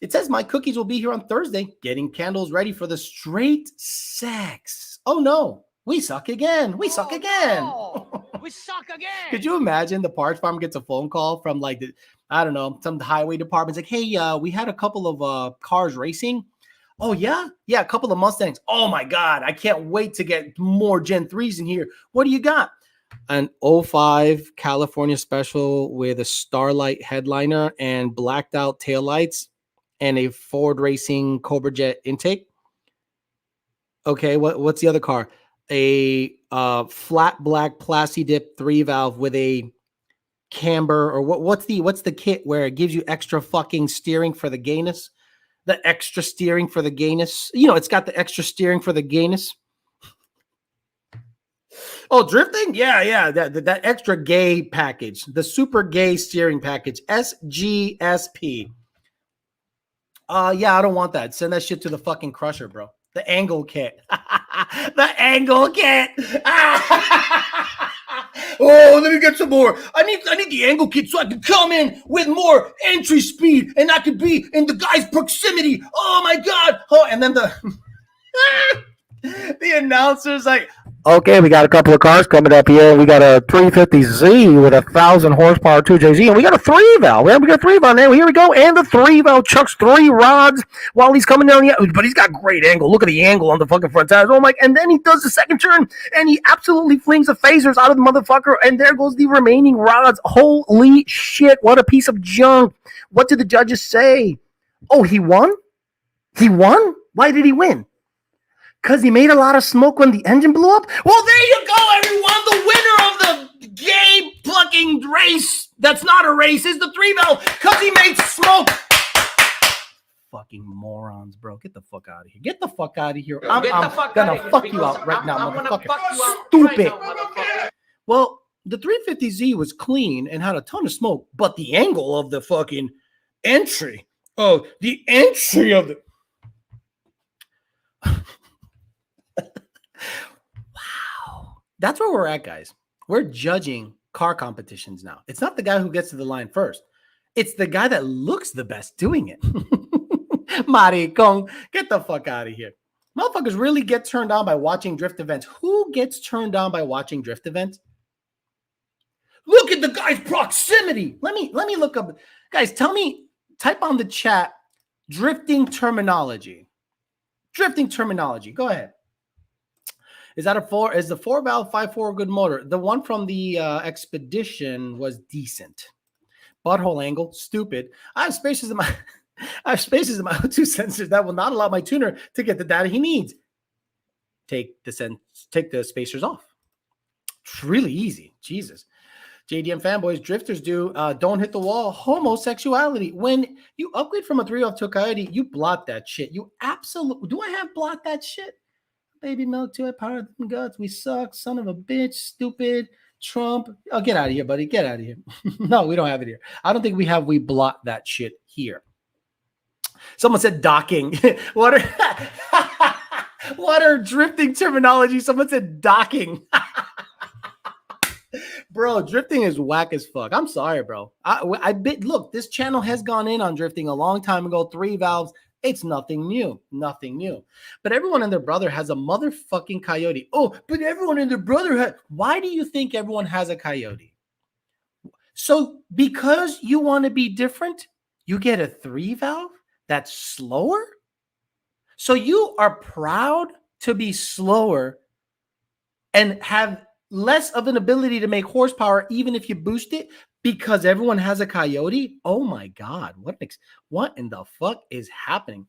It says my cookies will be here on Thursday, getting candles ready for the straight sex. Oh no. We suck again. We suck again. No. We suck again. Could you imagine the Parts Farm gets a phone call from like some highway department's like, hey, we had a couple of cars racing. Oh yeah, a couple of Mustangs. Oh my God, I can't wait to get more Gen 3s in here. What do you got? An 05 California Special with a Starlight headliner and blacked out taillights and a Ford Racing Cobra Jet intake. Okay, what's the other car? A flat black Plasti Dip 3-valve with a camber, or what's the kit where it gives you extra fucking steering for the gayness? The extra steering for the gayness. It's got the extra steering for the gayness. Oh, drifting? Yeah. That extra gay package, the super gay steering package, SGSP. Yeah, I don't want that. Send that shit to the fucking crusher, bro. The angle kit. The angle kit. Oh, let me get some more. I need the angle kit so I can come in with more entry speed and I could be in the guy's proximity. Oh my God. Oh, and then the announcer's like, okay, we got a couple of cars coming up here. We got a 350Z with 1,000 horsepower 2JZ, and we got a 3-valve. We got a 3-valve now. Here we go. And the 3-valve chucks 3 rods while he's coming down the, but he's got great angle. Look at the angle on the fucking front tires. Oh my! And then he does the second turn, and he absolutely flings the phasers out of the motherfucker, and there goes the remaining rods. Holy shit! What a piece of junk. What did the judges say? Oh, he won? He won? Why did he win? Because he made a lot of smoke when the engine blew up? Well, there you go, everyone. The winner of the gay fucking race that's not a race is the 3-valve because he made smoke. Fucking morons, bro. Get the fuck out of here. Get the fuck out of here. I'm going to fuck you out right now, motherfucker. Stupid. Well, the 350Z was clean and had a ton of smoke, but the angle of the fucking entry. Oh, the entry of the. Wow. That's where we're at, guys. We're judging car competitions now. It's not the guy who gets to the line first. It's the guy that looks the best doing it. Maricon, get the fuck out of here. Motherfuckers really get turned on by watching drift events. Who gets turned on by watching drift events? Look at the guy's proximity. Let me look up. Guys, tell me, type on the chat, drifting terminology. Drifting terminology. Go ahead. Is that a 4? Is the 4-valve 5.4 a good motor? The one from the Expedition was decent. Butthole angle, stupid. I have spaces in my O2 sensors that will not allow my tuner to get the data he needs. Take the spacers off. It's really easy. Jesus. JDM fanboys, drifters don't hit the wall. Homosexuality. When you upgrade from a 3-valve to a Coyote, you blot that shit. You absolutely. Do I have blot that shit? Baby milk to it, power and guts. We suck. Son of a bitch. Stupid. Trump. Oh, get out of here, buddy. Get out of here. No, we don't have it here. I don't think we blot that shit here. Someone said docking. What are drifting terminology? Someone said docking. Bro, drifting is whack as fuck. I'm sorry, bro. Look, this channel has gone in on drifting a long time ago. 3 valves. It's nothing new. Nothing new. But everyone and their brother has a motherfucking Coyote. Oh, but everyone and their brother has. Why do you think everyone has a Coyote? So because you want to be different, you get a 3 valve that's slower? So you are proud to be slower and have less of an ability to make horsepower even if you boost it because everyone has a Coyote? Oh my God. What in the fuck is happening?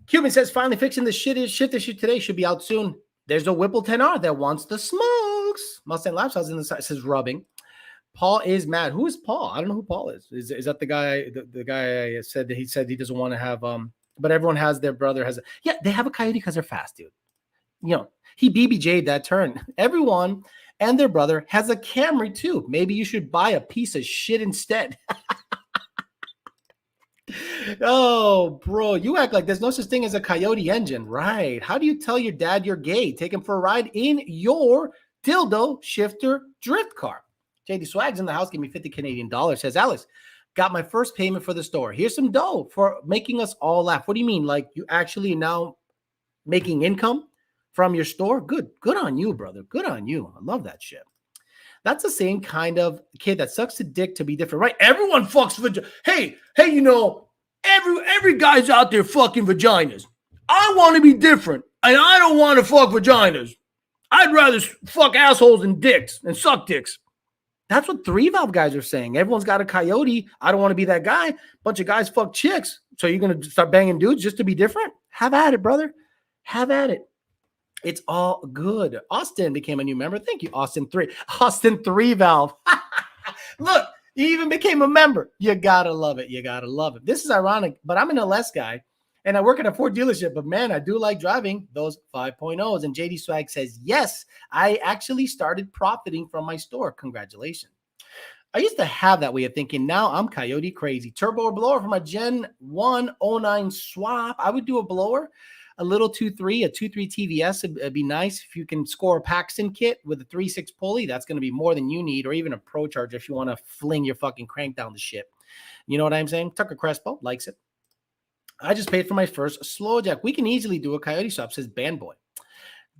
Cuban says finally fixing the shit issue today, should be out soon. There's a Whipple 10R that wants the smokes. Mustang Lifestyles in the side says rubbing. Paul is mad. Who is Paul? I don't know who Paul is. Is that the guy? The guy said that he doesn't want to have but everyone has their brother has yeah, they have a Coyote because they're fast, dude. You know, he BBJ'd that turn. Everyone and their brother has a Camry too. Maybe you should buy a piece of shit instead. Oh, bro, you act like there's no such thing as a Coyote engine, right? How do you tell your dad you're gay? Take him for a ride in your dildo shifter drift car. JD Swags in the house. Give me 50 Canadian dollars. Says Alex, got my first payment for the store. Here's some dough for making us all laugh. What do you mean? Like you actually now making income from your store? Good on you, brother. Good on you. I love that shit. That's the same kind of kid that sucks a dick to be different, right? Everyone fucks vagina. Hey, you know, every guy's out there fucking vaginas. I want to be different, and I don't want to fuck vaginas. I'd rather fuck assholes and dicks and suck dicks. That's what 3-valve guys are saying. Everyone's got a Coyote. I don't want to be that guy. Bunch of guys fuck chicks. So you're going to start banging dudes just to be different? Have at it, brother. Have at it. It's all good. Austin became a new member. Thank you, Austin 3. Austin 3-valve. Look, he even became a member. You got to love it. You got to love it. This is ironic, but I'm an LS guy, and I work at a Ford dealership, but man, I do like driving those 5.0s. And JD Swag says, yes, I actually started profiting from my store. Congratulations. I used to have that way of thinking. Now I'm Coyote crazy. Turbo or blower for my Gen 1 09 swap. I would do a blower, a little 2.3, a 2.3 TVS. It'd be nice if you can score a Paxton kit with a 3.6 pulley. That's going to be more than you need, or even a Pro Charger if you want to fling your fucking crank down the shit. You know what I'm saying? Tucker Crespo likes it. I just paid for my first slow jack. We can easily do a Coyote swap, says Bandboy.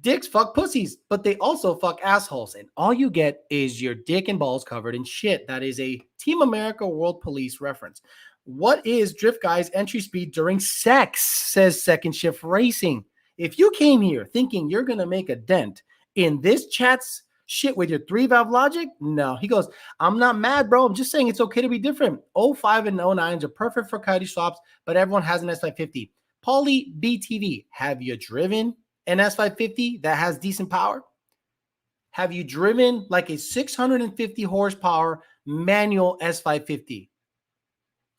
Dicks fuck pussies, but they also fuck assholes. And all you get is your dick and balls covered in shit. That is a Team America World Police reference. What is Drift Guy's entry speed during sex, says Second Shift Racing. If you came here thinking you're going to make a dent in this chat's shit with your 3-valve logic, no. He goes, I'm not mad, bro. I'm just saying it's okay to be different. 05 and 09s are perfect for Coyote swaps, but everyone has an S550. Paulie BTV, have you driven an S550 that has decent power? Have you driven like a 650 horsepower manual S550?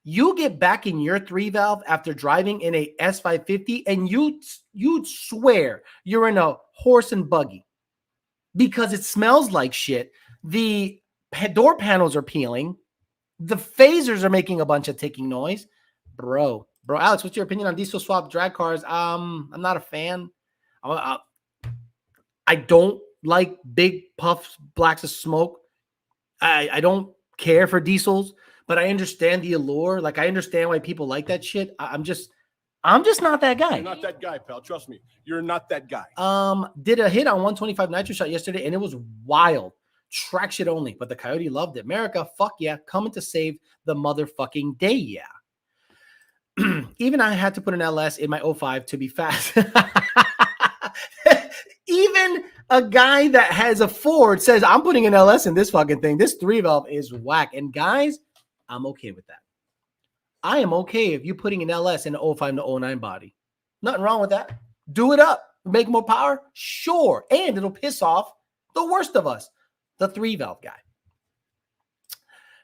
You get back in your 3-valve after driving in a S550 and you'd swear you're in a horse and buggy because it smells like shit. The door panels are peeling. The phasers are making a bunch of ticking noise. Bro, Alex, what's your opinion on diesel swap drag cars? I'm not a fan. I don't like big puffs, blacks of smoke. I don't care for diesels, but I understand the allure. Like, I understand why people like that shit. I'm just not that guy. You're not that guy, pal. Trust me. You're not that guy. Did a hit on 125 nitro shot yesterday, and it was wild. Track shit only, but the Coyote loved it. America, fuck yeah, coming to save the motherfucking day, yeah. Even I had to put an LS in my 05 to be fast. Even a guy that has a Ford says, I'm putting an LS in this fucking thing. This 3-valve is whack. And guys, I'm okay with that. I am okay if you putting an LS in an 05 to 09 body. Nothing wrong with that. Do it up. Make more power? Sure. And it'll piss off the worst of us, the 3-valve guy.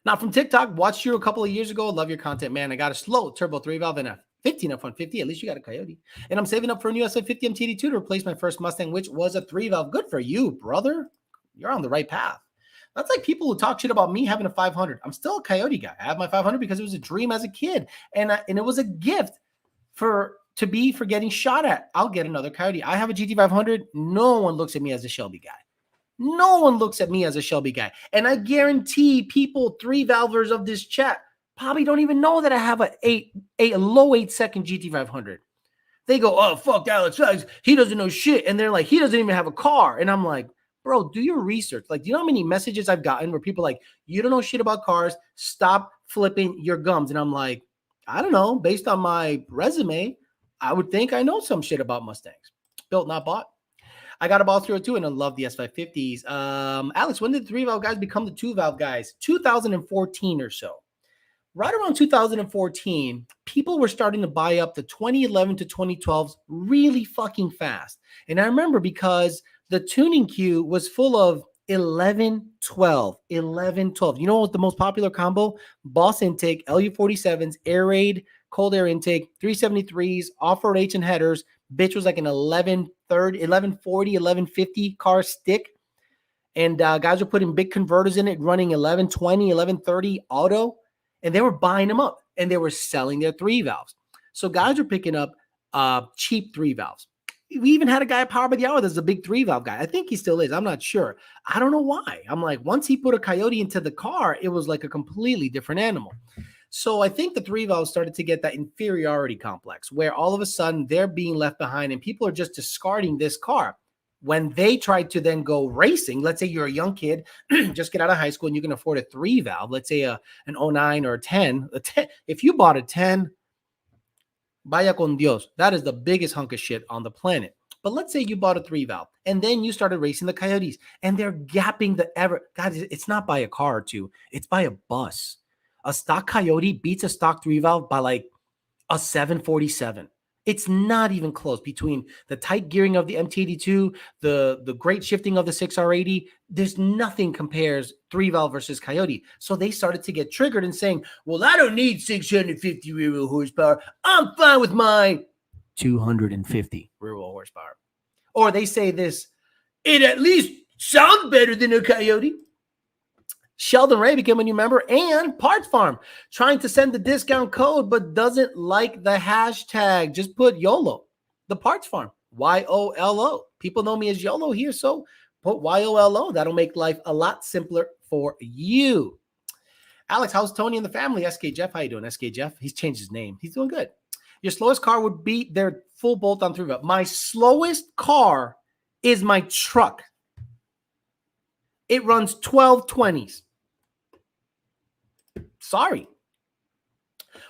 Now, from TikTok, watched you a couple of years ago. Love your content, man. I got a slow turbo 3-valve and a 15 F-150. At least you got a Coyote. And I'm saving up for a new SF50 MTD2 to replace my first Mustang, which was a 3-valve. Good for you, brother. You're on the right path. That's like people who talk shit about me having a 500. I'm still a Coyote guy. I have my 500 because it was a dream as a kid. And it was a gift for getting shot at. I'll get another Coyote. I have a GT500. No one looks at me as a Shelby guy. No one looks at me as a Shelby guy. And I guarantee people, 3-valvers of this chat, probably don't even know that I have a low 8-second GT500. They go, oh, fuck Alex. He doesn't know shit. And they're like, he doesn't even have a car. And I'm like, bro, do your research. Like, do you know how many messages I've gotten where people are like, you don't know shit about cars. Stop flipping your gums. And I'm like, I don't know. Based on my resume, I would think I know some shit about Mustangs. Built, not bought. I got a ball 302 and I love the S550s. Alex, when did the 3-valve guys become the 2-valve guys? 2014 or so. Right around 2014, people were starting to buy up the 2011 to 2012s really fucking fast. And I remember because the tuning queue was full of 11-12. You know what the most popular combo? Boss intake, LU-47s, air raid, cold air intake, 373s, off-road H and headers. Bitch was like an 1140, 1150 car stick. And guys were putting big converters in it, running 1120, 1130 auto. And they were buying them up and they were selling their 3-valves. So guys were picking up cheap 3-valves. We even had a guy at Power by the Hour that's a big 3-valve guy. I think he still is. I'm not sure. I don't know why. I'm like, once he put a Coyote into the car, it was like a completely different animal. So I think the 3-valves started to get that inferiority complex where all of a sudden they're being left behind and people are just discarding this car. When they tried to then go racing, let's say you're a young kid, just get out of high school and you can afford a 3-valve, let's say an 09 or a 10. If you bought a 10, vaya con Dios, that is the biggest hunk of shit on the planet. But let's say you bought a 3-valve and then you started racing the Coyotes and they're gapping the ever. Guys, it's not by a car or two. It's by a bus. A stock Coyote beats a stock 3-valve by like a 747. It's not even close between the tight gearing of the MT82, the great shifting of the 6R80. There's nothing compares 3-valve versus Coyote. So they started to get triggered and saying, well, I don't need 650 rear-wheel horsepower. I'm fine with my 250 rear-wheel horsepower. Or they say this, it at least sounds better than a Coyote. Sheldon Ray became a new member, and Parts Farm trying to send the discount code but doesn't like the hashtag. Just put YOLO. The Parts Farm, YOLO. People know me as YOLO here, so put YOLO. That'll make life a lot simpler for you. Alex, how's Tony and the family? SK Jeff, how you doing? SK Jeff, he's changed his name. He's doing good. Your slowest car would beat their full bolt-on 3-valve. My slowest car is my truck. It runs 1220s. Sorry.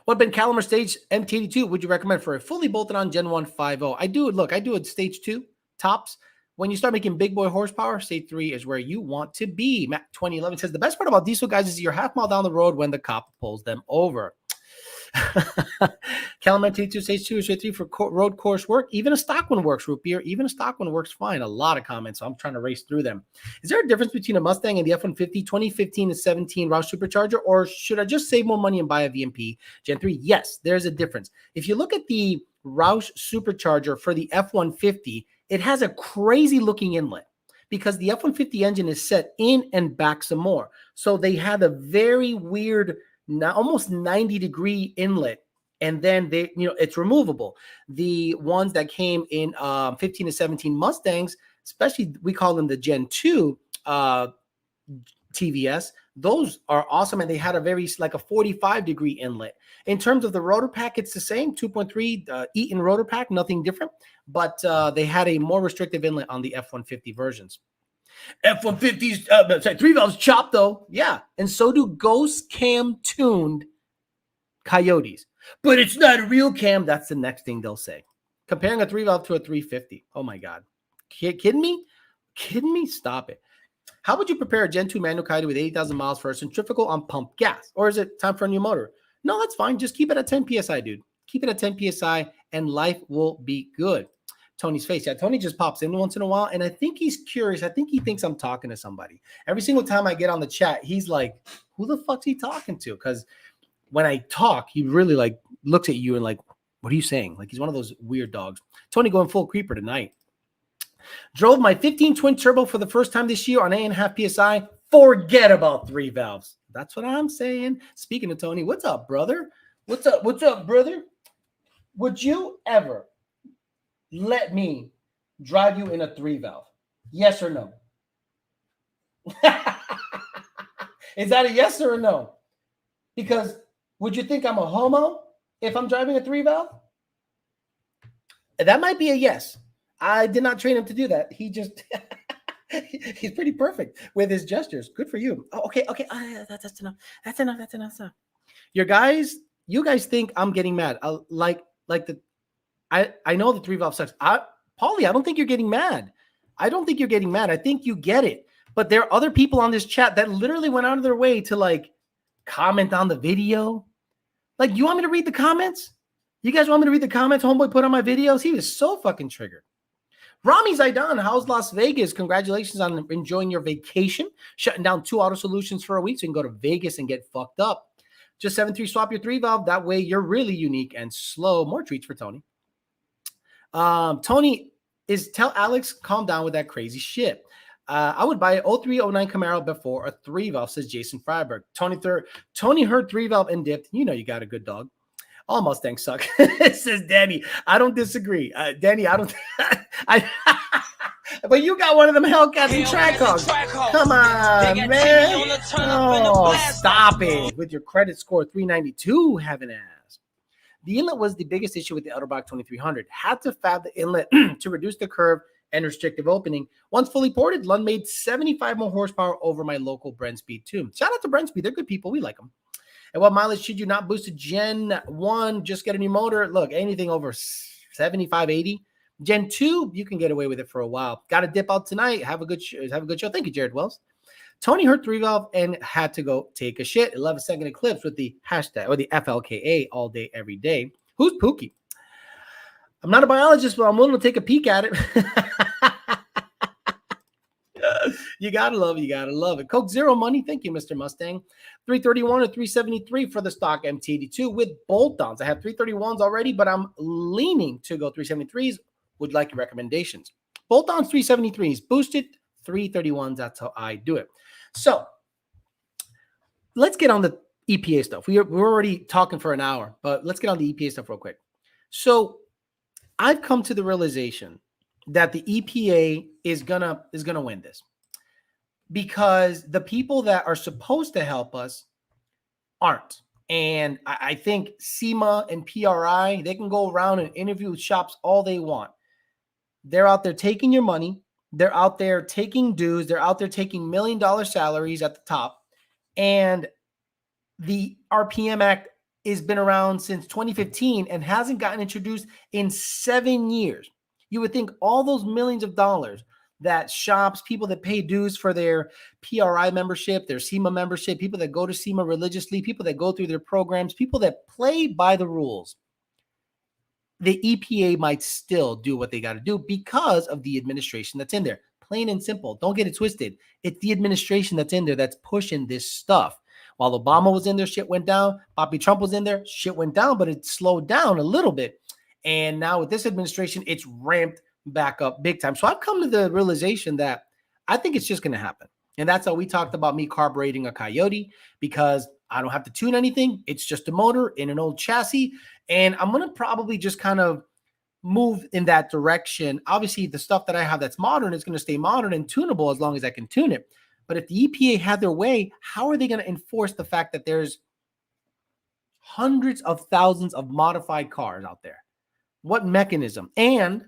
What Ben Calimer Stage MT82 would you recommend for a fully bolted on Gen 1 5.0? I do a Stage 2 tops. When you start making big boy horsepower, Stage 3 is where you want to be. Matt 2011 says the best part about diesel guys is you're half mile down the road when the cop pulls them over. Calimer MT82 Stage 2 or Stage 3 for road course work. Even a stock one works, Root Beer. Even a stock one works fine. A lot of comments, so I'm trying to race through them. Is there a difference between a Mustang and the F-150 2015 and 17 Roush Supercharger, or should I just save more money and buy a VMP Gen 3? Yes, there's a difference. If you look at the Roush Supercharger for the F-150, it has a crazy looking inlet because the F-150 engine is set in and back some more. So they had a very weird now almost 90-degree inlet. And then it's removable. The ones that came in 15 to 17 Mustangs, especially we call them the Gen 2 TVS, those are awesome. And they had a 45-degree inlet. In terms of the rotor pack, it's the same 2.3 Eaton rotor pack, nothing different. But they had a more restrictive inlet on the F-150 versions. F-150s, 3 valves chopped though. Yeah. And so do Ghost Cam tuned Coyotes. But it's not a real cam. That's the next thing they'll say. Comparing a 3-valve to a 350. Oh my God. Kidding me? Kidding me? Stop it. How would you prepare a Gen 2 manual Coyote with 80,000 miles for a centrifugal on pump gas? Or is it time for a new motor? No, that's fine. Just keep it at 10 PSI, dude. Keep it at 10 PSI and life will be good. Tony's face. Yeah, Tony just pops in once in a while, and I think he's curious. I think he thinks I'm talking to somebody. Every single time I get on the chat, he's like, who the fuck's he talking to? Because when I talk, he really looks at you and what are you saying? He's one of those weird dogs. Tony going full creeper tonight. Drove my 15 twin turbo for the first time this year on 8.5 PSI. Forget about 3 valves. That's what I'm saying. Speaking of Tony, what's up, brother? What's up? What's up, brother? Would you ever let me drive you in a 3 valve? Yes or no? Is that a yes or a no? Because would you think I'm a homo if I'm driving a 3 valve? That might be a yes. I did not train him to do that. He just, he's pretty perfect with his gestures. Good for you. Oh, okay. That's enough. That's enough. You guys think I'm getting mad. I know the 3 valve sucks. Paulie, I don't think you're getting mad. I think you get it. But there are other people on this chat that literally went out of their way to comment on the video. You want me to read the comments? You guys want me to read the comments homeboy put on my videos? He was so fucking triggered. Rami Zaidan, how's Las Vegas? Congratulations on enjoying your vacation. Shutting down 2 auto solutions for a week so you can go to Vegas and get fucked up. Just 7.3 swap your 3 valve. That way you're really unique and slow. More treats for Tony. Tony tell Alex, calm down with that crazy shit. I would buy an 0309 Camaro before a 3 valve, says Jason Freiberg. Tony heard 3 valve and dipped. You know you got a good dog. All Mustangs suck, says Danny. I don't disagree. Danny, I don't. But you got one of them Hellcats and Trackhogs. Come on, man. Oh, stop it. With your credit score 392, heaven ass. The inlet was the biggest issue with the Autobahn 2300. Had to fab the inlet to reduce the curve and restrictive opening. Once fully ported, Lund made 75 more horsepower over my local Brent Speed too. Shout out to Brent Speed. They're good people. We like them. And what mileage should you not boost to Gen 1? Just get a new motor. Look, anything over 75, 80. Gen 2, you can get away with it for a while. Got to dip out tonight. Have a good show. Thank you, Jared Wells. Tony heard 3 valve and had to go take a shit. 11-second eclipse with the hashtag or the FLKA all day, every day. Who's Pookie? I'm not a biologist, but I'm willing to take a peek at it. You gotta love it. You gotta love it. Coke Zero Money. Thank you, Mr. Mustang. 331 or 373 for the stock MT82 with bolt-ons. I have 331s already, but I'm leaning to go 373s. Would like your recommendations. Bolt-ons 373s, boosted 331s. That's how I do it. So let's get on the EPA stuff. We're already talking for an hour, but let's get on the EPA stuff real quick. So I've come to the realization that the EPA is gonna win this, because the people that are supposed to help us aren't. And I think SEMA and PRI, they can go around and interview shops all they want. They're out there taking your money. They're out there taking dues. They're out there taking $1 million salaries at the top. And the RPM Act has been around since 2015 and hasn't gotten introduced in 7 years. You would think all those millions of dollars that shops, people that pay dues for their PRI membership, their SEMA membership, people that go to SEMA religiously, people that go through their programs, people that play by the rules, the EPA might still do what they got to do because of the administration that's in there. Plain and simple. Don't get it twisted. It's the administration that's in there that's pushing this stuff. While Obama was in there, shit went down. Bobby Trump was in there, shit went down, but it slowed down a little bit. And now with this administration, it's ramped back up big time. So I've come to the realization that I think it's just going to happen. And that's how we talked about me carbureting a Coyote, because I don't have to tune anything. It's just a motor in an old chassis. And I'm going to probably just kind of move in that direction. Obviously, the stuff that I have that's modern is going to stay modern and tunable as long as I can tune it. But if the EPA had their way, how are they going to enforce the fact that there's hundreds of thousands of modified cars out there? What mechanism? And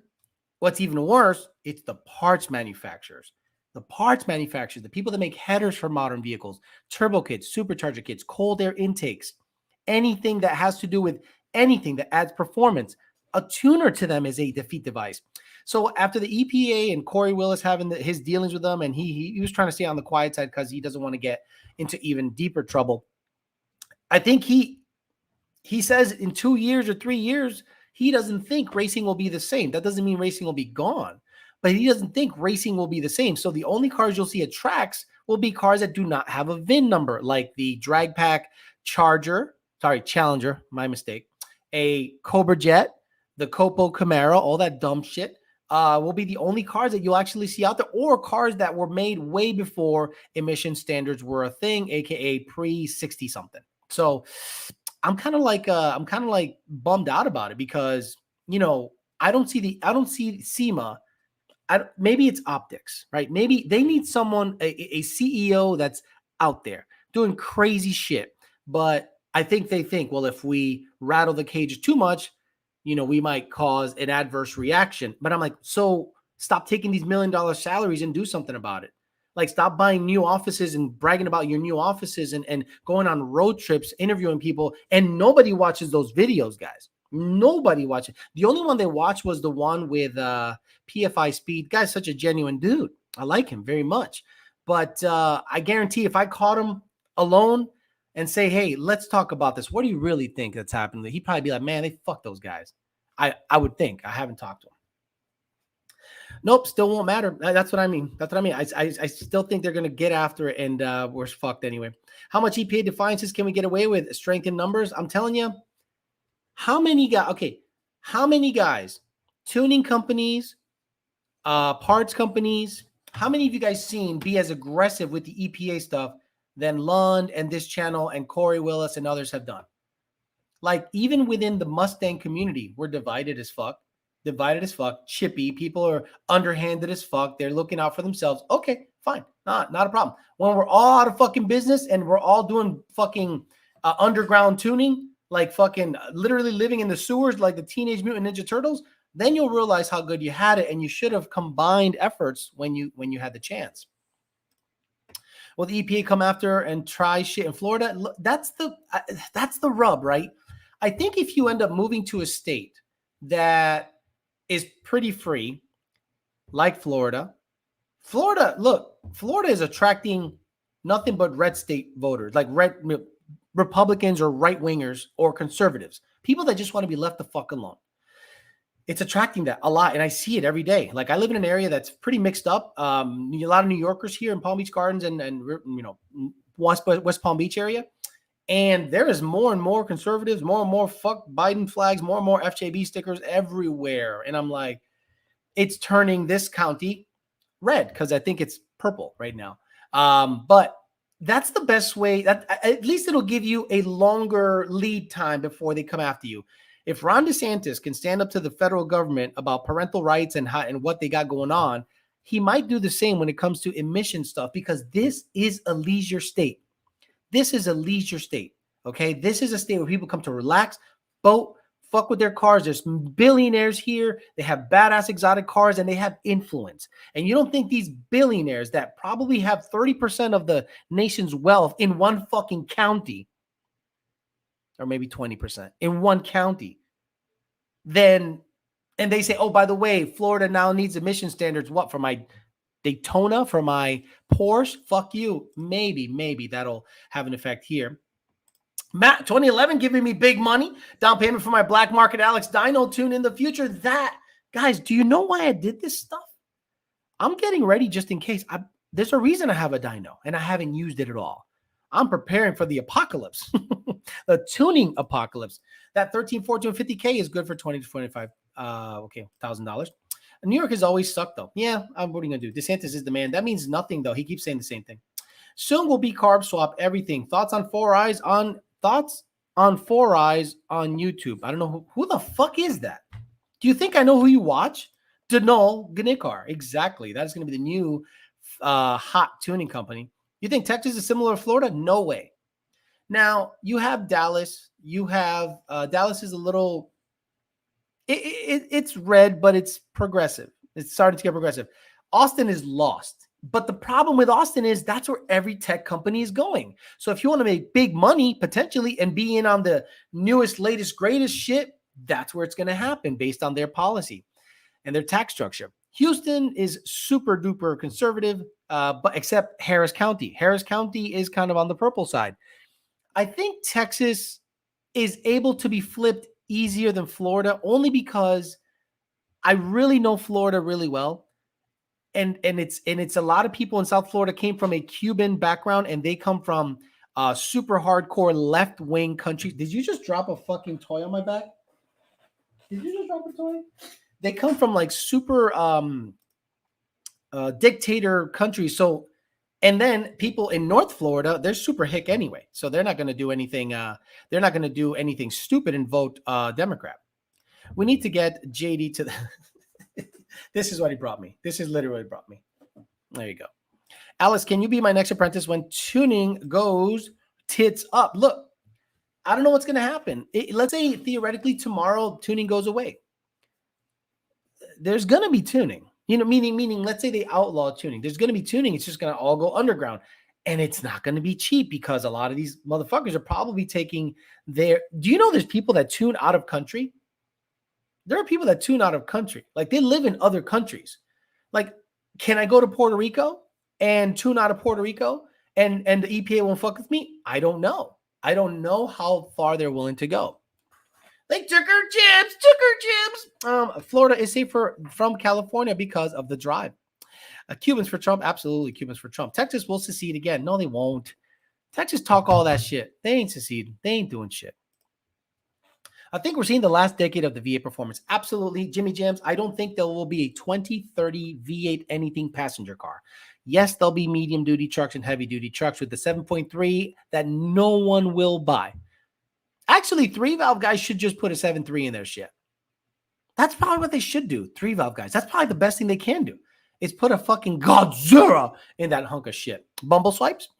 what's even worse, it's the parts manufacturers. The parts manufacturers, the people that make headers for modern vehicles, turbo kits, supercharger kits, cold air intakes, anything that has to do with anything that adds performance, a tuner to them is a defeat device. So after the EPA and Corey Willis having his dealings with them, and he was trying to stay on the quiet side because he doesn't want to get into even deeper trouble. I think he says in 2 years or 3 years, he doesn't think racing will be the same. That doesn't mean racing will be gone, but he doesn't think racing will be the same. So the only cars you'll see at tracks will be cars that do not have a VIN number, like the Drag Pack Challenger, my mistake, a Cobra Jet, the Copo Camaro, all that dumb shit will be the only cars that you'll actually see out there, or cars that were made way before emission standards were a thing, aka pre-60 something. So I'm kind of like bummed out about it because, you know, I don't see SEMA. Maybe it's optics, right? Maybe they need someone, a CEO that's out there doing crazy shit. But I think they think, well, if we rattle the cages too much, you know, we might cause an adverse reaction. But I'm like, so stop taking these $1 million salaries and do something about it. Like, stop buying new offices and bragging about your new offices and going on road trips, interviewing people. And nobody watches those videos, guys. Nobody watches. The only one they watched was the one with PFI Speed. Guy's such a genuine dude. I like him very much. But I guarantee if I caught him alone and say, hey, let's talk about this, what do you really think that's happening? He'd probably be like, man, they fuck those guys. I would think. I haven't talked to him. Nope, still won't matter. That's what I mean. I still think they're going to get after it, and we're fucked anyway. How much EPA defiances can we get away with? Strength in numbers? I'm telling you, how many guys, tuning companies, parts companies, how many of you guys seen be as aggressive with the EPA stuff than Lund and this channel and Corey Willis and others have done? Like, even within the Mustang community, we're divided as fuck. Chippy. People are underhanded as fuck. They're looking out for themselves. Okay, fine. Not a problem. When we're all out of fucking business and we're all doing fucking underground tuning, like fucking literally living in the sewers like the Teenage Mutant Ninja Turtles, then you'll realize how good you had it, and you should have combined efforts when you had the chance. Will the EPA come after and try shit in Florida? That's the rub, right? I think if you end up moving to a state that is pretty free, like Florida is attracting nothing but red state voters, like red Republicans or right wingers or conservatives, people that just want to be left the fuck alone. It's attracting that a lot, and I see it every day. Like, I live in an area that's pretty mixed up. A lot of New Yorkers here in Palm Beach Gardens and you know, West Palm Beach area. And there is more and more conservatives, more and more fuck Biden flags, more and more FJB stickers everywhere. And I'm like, it's turning this county red because I think it's purple right now. But that's the best way. That at least it'll give you a longer lead time before they come after you. If Ron DeSantis can stand up to the federal government about parental rights and what they got going on, he might do the same when it comes to emission stuff, because this is a leisure state. This is a leisure state, okay? This is a state where people come to relax, boat, fuck with their cars. There's billionaires here. They have badass exotic cars, and they have influence. And you don't think these billionaires that probably have 30% of the nation's wealth in one fucking county, or maybe 20% in one county, then, and they say, oh, by the way, Florida now needs emission standards. What, for my Daytona, for my Porsche? Fuck you. Maybe that'll have an effect here. Matt, 2011 giving me big money. Down payment for my black market Alex Dyno tune in the future. That, guys, do you know why I did this stuff? I'm getting ready just in case. There's a reason I have a dyno, and I haven't used it at all. I'm preparing for the apocalypse, the tuning apocalypse. That 13, 14, 50K is good for 20 to 25, $1,000. New York has always sucked, though. Yeah, what are you going to do? DeSantis is the man. That means nothing, though. He keeps saying the same thing. Soon will be carb swap everything. Thoughts on Four Eyes on YouTube. I don't know who the fuck is that. Do you think I know who you watch? Denol Ganikar. Exactly. That is going to be the new hot tuning company. You think Texas is similar to Florida? No way. Now, you have Dallas. You have Dallas is a little, it's red, but it's progressive. It's starting to get progressive. Austin is lost. But the problem with Austin is that's where every tech company is going. So if you want to make big money potentially and be in on the newest, latest, greatest shit, that's where it's going to happen based on their policy and their tax structure. Houston is super duper conservative, but except Harris County. Harris County is kind of on the purple side. I think Texas is able to be flipped easier than Florida only because I really know Florida really well. And it's a lot of people in South Florida came from a Cuban background and they come from super hardcore left-wing countries. Did you just drop a fucking toy on my back? Did you just drop a toy? They come from like super dictator countries. So, and then people in North Florida, they're super hick anyway. So they're not going to do anything. They're not going to do anything stupid and vote Democrat. We need to get JD to the This is what he brought me. This is literally what he brought me. There you go. Alice, can you be my next apprentice when tuning goes tits up? Look, I don't know what's going to happen. Let's say theoretically tomorrow tuning goes away. There's going to be tuning. You know, meaning let's say they outlaw tuning. There's going to be tuning. It's just going to all go underground. And it's not going to be cheap because a lot of these motherfuckers are probably taking their... Do you know there's people that tune out of country? There are people that tune out of country. Like they live in other countries. Like, can I go to Puerto Rico and tune out of Puerto Rico and the EPA won't fuck with me? I don't know. I don't know how far they're willing to go. They took her jibs. Florida is safer from California because of the drive. Cubans for Trump. Absolutely. Cubans for Trump. Texas will secede again. No, they won't. Texas talk all that shit. They ain't seceding. They ain't doing shit. I think we're seeing the last decade of the V8 performance. Absolutely. Jimmy Jams, I don't think there will be a 2030 V8 anything passenger car. Yes, there'll be medium duty trucks and heavy duty trucks with the 7.3 that no one will buy. Actually, 3-valve guys should just put a 7.3 in their shit. That's probably what they should do. 3-valve guys. That's probably the best thing they can do is put a fucking Godzilla in that hunk of shit. Bumble swipes.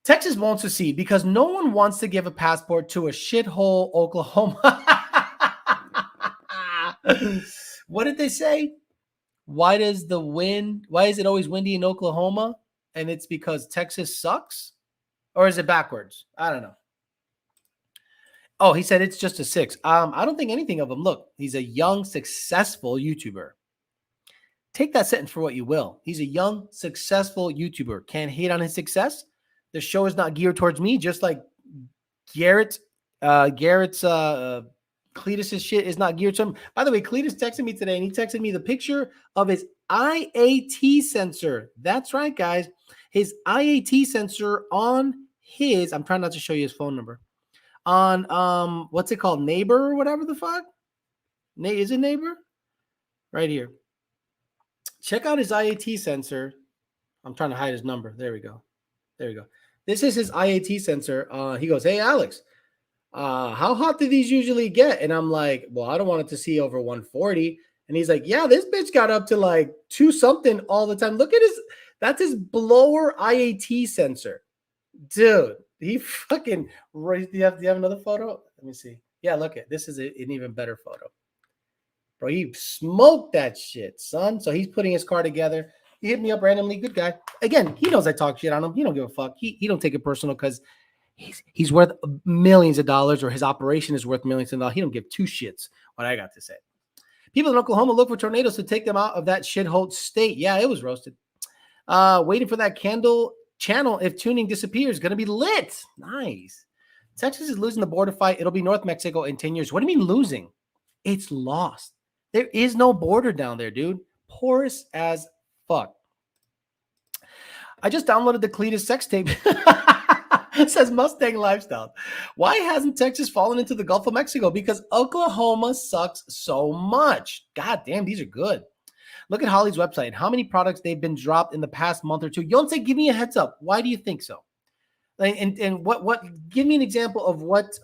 Texas won't secede because no one wants to give a passport to a shithole Oklahoma. What did they say? Why is it always windy in Oklahoma? And it's because Texas sucks? Or is it backwards? I don't know. Oh, he said it's just a 6. I don't think anything of him. Look, he's a young, successful YouTuber. Take that sentence for what you will. He's a young, successful YouTuber. Can't hate on his success. The show is not geared towards me, just like Garrett's Cletus's shit is not geared to him. By the way, Cletus texted me today, and he texted me the picture of his IAT sensor. That's right, guys. His IAT sensor on his, I'm trying not to show you his phone number, on what's it called? Neighbor or whatever the fuck? Is it Neighbor? Right here. Check out his IAT sensor. I'm trying to hide his number. There we go. There we go. This is his IAT sensor. He goes, hey, Alex, how hot do these usually get? And I'm like, well, I don't want it to see over 140. And he's like, yeah, this bitch got up to like 2 something all the time. Look at that's his blower IAT sensor. Dude, he fucking, do you have another photo? Let me see. Yeah, look at this is an even better photo. Bro, he smoked that shit, son. So he's putting his car together. He hit me up randomly. Good guy. Again, he knows I talk shit on him. He don't give a fuck. He don't take it personal because he's worth millions of dollars, or his operation is worth millions of dollars. He don't give 2 shits what I got to say. People in Oklahoma look for tornadoes to take them out of that shithole state. Yeah, it was roasted. Waiting for that candle channel. If tuning disappears, going to be lit. Nice. Texas is losing the border fight. It'll be North Mexico in 10 years. What do you mean losing? It's lost. There is no border down there, dude. Porous as fuck. I just downloaded the Cletus sex tape. It says Mustang lifestyle. Why hasn't Texas fallen into the Gulf of Mexico? Because Oklahoma sucks so much. God damn, these are good. Look at Holly's website. How many products they've been dropped in the past month or two? Yonsei, give me a heads up. Why do you think so? And what? Give me an example of what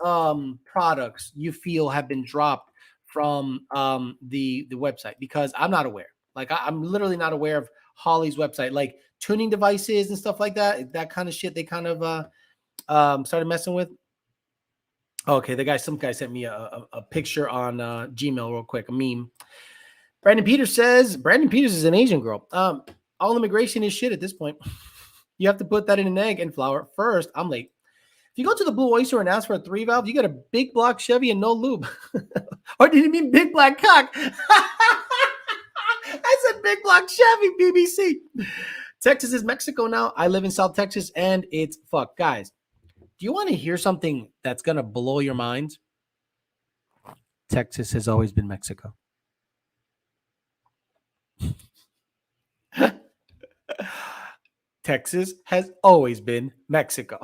products you feel have been dropped from the website, because I'm not aware. Like I'm literally not aware of Holly's website, like tuning devices and stuff like that. That kind of shit they kind of started messing with. Okay, some guy sent me a picture on Gmail real quick, a meme. Brandon Peters says Brandon Peters is an Asian girl. All immigration is shit at this point. You have to put that in an egg and flour first. I'm late. If you go to the Blue Oyster and ask for a 3-valve, you get a big block Chevy and no lube. Or did you mean big black cock? I said big block Chevy, BBC. Texas is Mexico now. I live in South Texas and it's fuck. Guys, do you want to hear something that's going to blow your minds? Texas has always been Mexico. Texas has always been Mexico.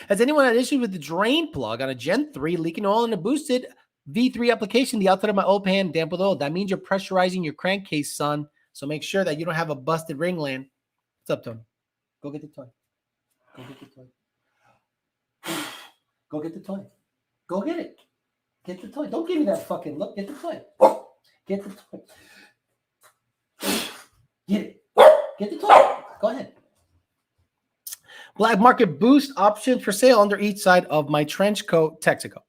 Has anyone had issues with the drain plug on a Gen 3 leaking oil in a boosted V3 application? The outside of my oil pan damp with oil. That means you're pressurizing your crankcase, son. So make sure that you don't have a busted ringland. What's up, Tony? Go get the toy. Go get the toy. Go get the toy. Go get it. Get the toy. Don't give me that fucking look. Get the toy. Get the toy. Get it. Get the toy. Go ahead. Black market boost options for sale under each side of my trench coat, Texaco.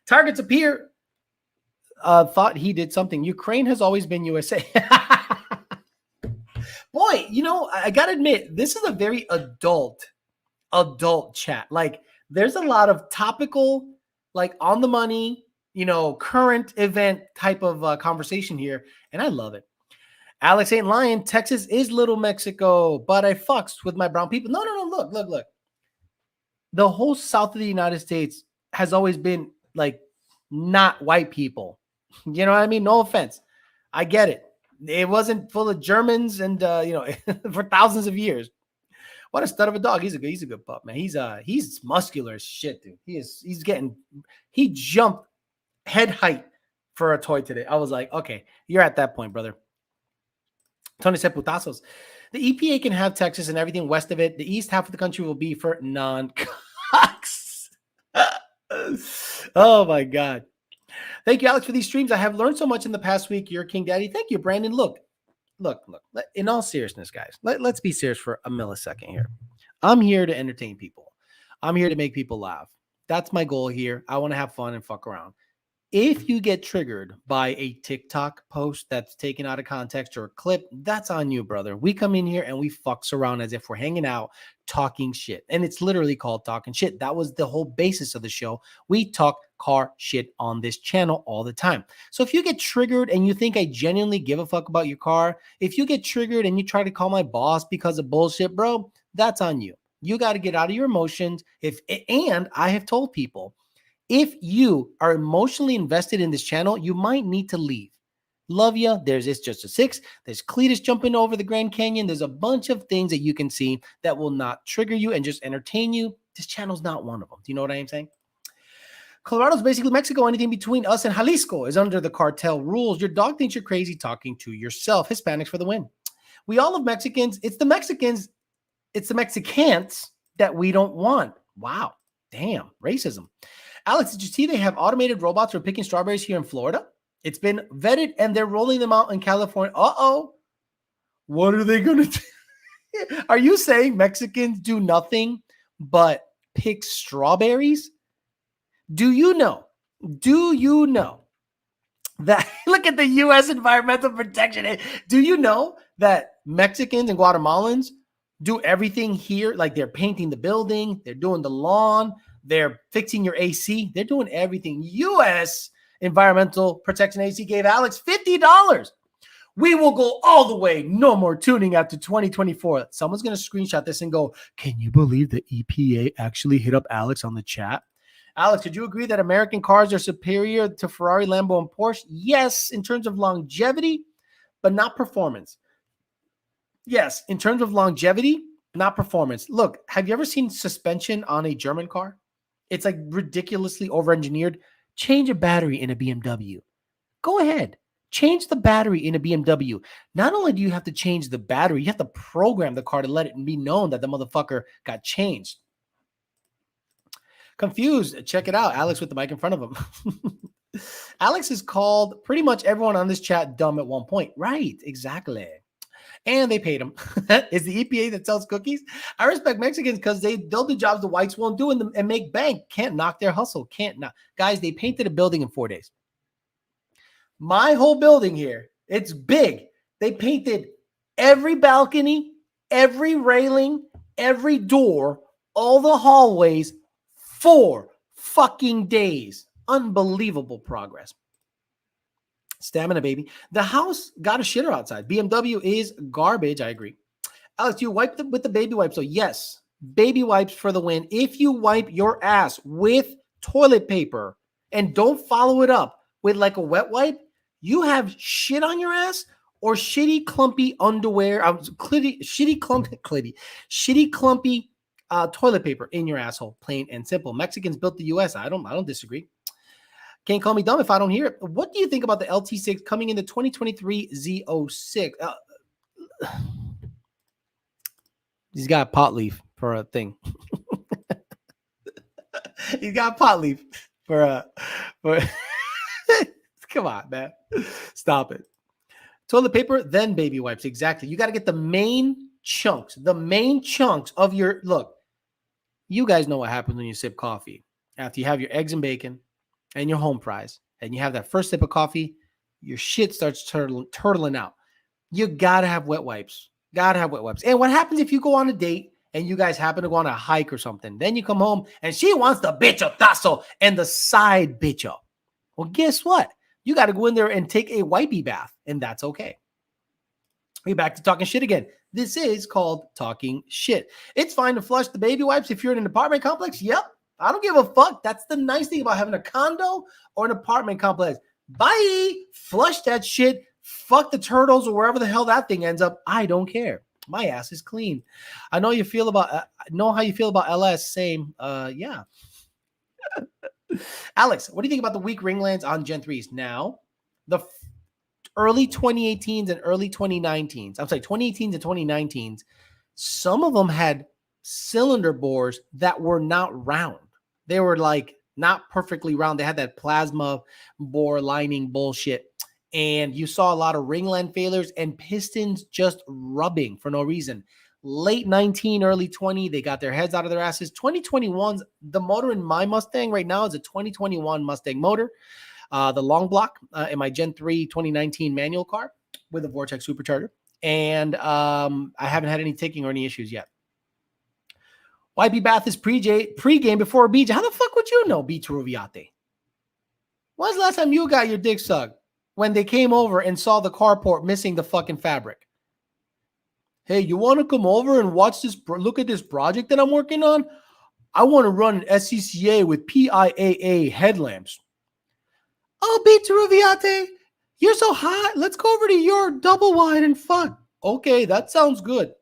Targets appear. Thought he did something. Ukraine has always been USA. Boy, you know, I got to admit, this is a very adult chat. Like, there's a lot of topical, like on the money, you know, current event type of conversation here. And I love it. Alex ain't lying. Texas is little Mexico, but I fucks with my brown people. No. Look. The whole south of the United States has always been like not white people. You know what I mean? No offense. I get it. It wasn't full of Germans and, for thousands of years. What a stud of a dog. He's a good pup, man. He's muscular as shit, dude. He jumped head height for a toy today. I was like, okay, you're at that point, brother. Tony said putazos. The EPA can have Texas and everything west of it. The east half of the country will be for non-cocks. Oh, my God. Thank you, Alex, for these streams. I have learned so much in the past week. You're King Daddy. Thank you, Brandon. Look. In all seriousness, guys, let's be serious for a millisecond here. I'm here to entertain people. I'm here to make people laugh. That's my goal here. I want to have fun and fuck around. If you get triggered by a TikTok post that's taken out of context or a clip, that's on you, brother. We come in here and we fucks around as if we're hanging out, talking shit. And it's literally called talking shit. That was the whole basis of the show. We talk car shit on this channel all the time. So if you get triggered and you think I genuinely give a fuck about your car, if you get triggered and you try to call my boss because of bullshit, bro, that's on you. You got to get out of your emotions. And I have told people, if you are emotionally invested in this channel, you might need to leave. Love ya. There's It's Just a Six. There's Cletus jumping over the Grand Canyon. There's a bunch of things that you can see that will not trigger you and just entertain you. This channel's not one of them. Do you know what I'm saying? Colorado's basically Mexico. Anything between us and Jalisco is under the cartel rules. Your dog thinks you're crazy talking to yourself. Hispanics for the win. We all love Mexicans. It's the Mexicans that we don't want. Wow. Damn. Racism. Alex, did you see they have automated robots for picking strawberries here in Florida? It's been vetted and they're rolling them out in California. Uh-oh. What are they going to do? Are you saying Mexicans do nothing but pick strawberries? Do you know that, look at the U.S. Environmental Protection. Do you know that Mexicans and Guatemalans do everything here? Like they're painting the building, they're doing the lawn, they're fixing your AC. They're doing everything. U.S. Environmental Protection Agency gave Alex $50. We will go all the way. No more tuning after 2024. Someone's going to screenshot this and go, can you believe the EPA actually hit up Alex on the chat? Alex, could you agree that American cars are superior to Ferrari, Lambo, and Porsche? Yes, in terms of longevity, but not performance. Yes, in terms of longevity, not performance. Look, have you ever seen suspension on a German car? It's like ridiculously over-engineered. Change a battery in a BMW. Go ahead. Change the battery in a BMW. Not only do you have to change the battery, you have to program the car to let it be known that the motherfucker got changed. Confused. Check it out. Alex with the mic in front of him. Alex has called pretty much everyone on this chat dumb at one point. Right. Exactly. And they paid him. Is the EPA that sells cookies? I respect Mexicans because they'll do jobs the whites won't do and make bank. Can't knock their hustle. Can't knock. Guys, they painted a building in 4 days. My whole building here, it's big. They painted every balcony, every railing, every door, all the hallways, 4 fucking days. Unbelievable progress. Stamina, baby. The house got a shitter outside. BMW is garbage. I agree. Alex, you wipe with the baby wipes. So yes, baby wipes for the win. If you wipe your ass with toilet paper and don't follow it up with like a wet wipe, you have shit on your ass or shitty clumpy underwear, shitty clumpy toilet paper in your asshole. Plain and simple. Mexicans built the U.S. I don't disagree. Can't call me dumb if I don't hear it. What do you think about the LT6 coming in the 2023 Z06? He's got a pot leaf for a thing. He's got a pot leaf for Come on, man. Stop it. Toilet paper, then baby wipes. Exactly. You got to get the main chunks of your, look, you guys know what happens when you sip coffee. After you have your eggs and bacon and your home fries, and you have that first sip of coffee, your shit starts turtling out. You gotta have wet wipes. And what happens if you go on a date and you guys happen to go on a hike or something? Then you come home and she wants the bichotazo and the side bicho. Well, guess what? You got to go in there and take a wipey bath, and that's okay. We're back to talking shit again. This is called talking shit. It's fine to flush the baby wipes if you're in an apartment complex. Yep. I don't give a fuck. That's the nice thing about having a condo or an apartment complex. Bye. Flush that shit. Fuck the turtles or wherever the hell that thing ends up. I don't care. My ass is clean. I know how you feel about LS. Same. Yeah. Alex, what do you think about the weak ringlands on Gen 3s? Now, the early 2018s and early 2019s, I'm sorry, 2018s and 2019s, some of them had cylinder bores that were not round. They were like not perfectly round. They had that plasma bore lining bullshit. And you saw a lot of ringland failures and pistons just rubbing for no reason. Late 19, early 20, they got their heads out of their asses. 2021's, the motor in my Mustang right now is a 2021 Mustang motor. The long block in my Gen 3 2019 manual car with a Vortex supercharger. And I haven't had any ticking or any issues yet. YP Bath is pre-game before BJ. How the fuck would you know, B. Ruviate? When's the last time you got your dick sucked? When they came over and saw the carport missing the fucking fabric. Hey, you want to come over and watch this? Look at this project that I'm working on. I want to run an SCCA with PIAA headlamps. Oh, B. Ruviate, you're so hot. Let's go over to your double wide and fuck. Okay, that sounds good.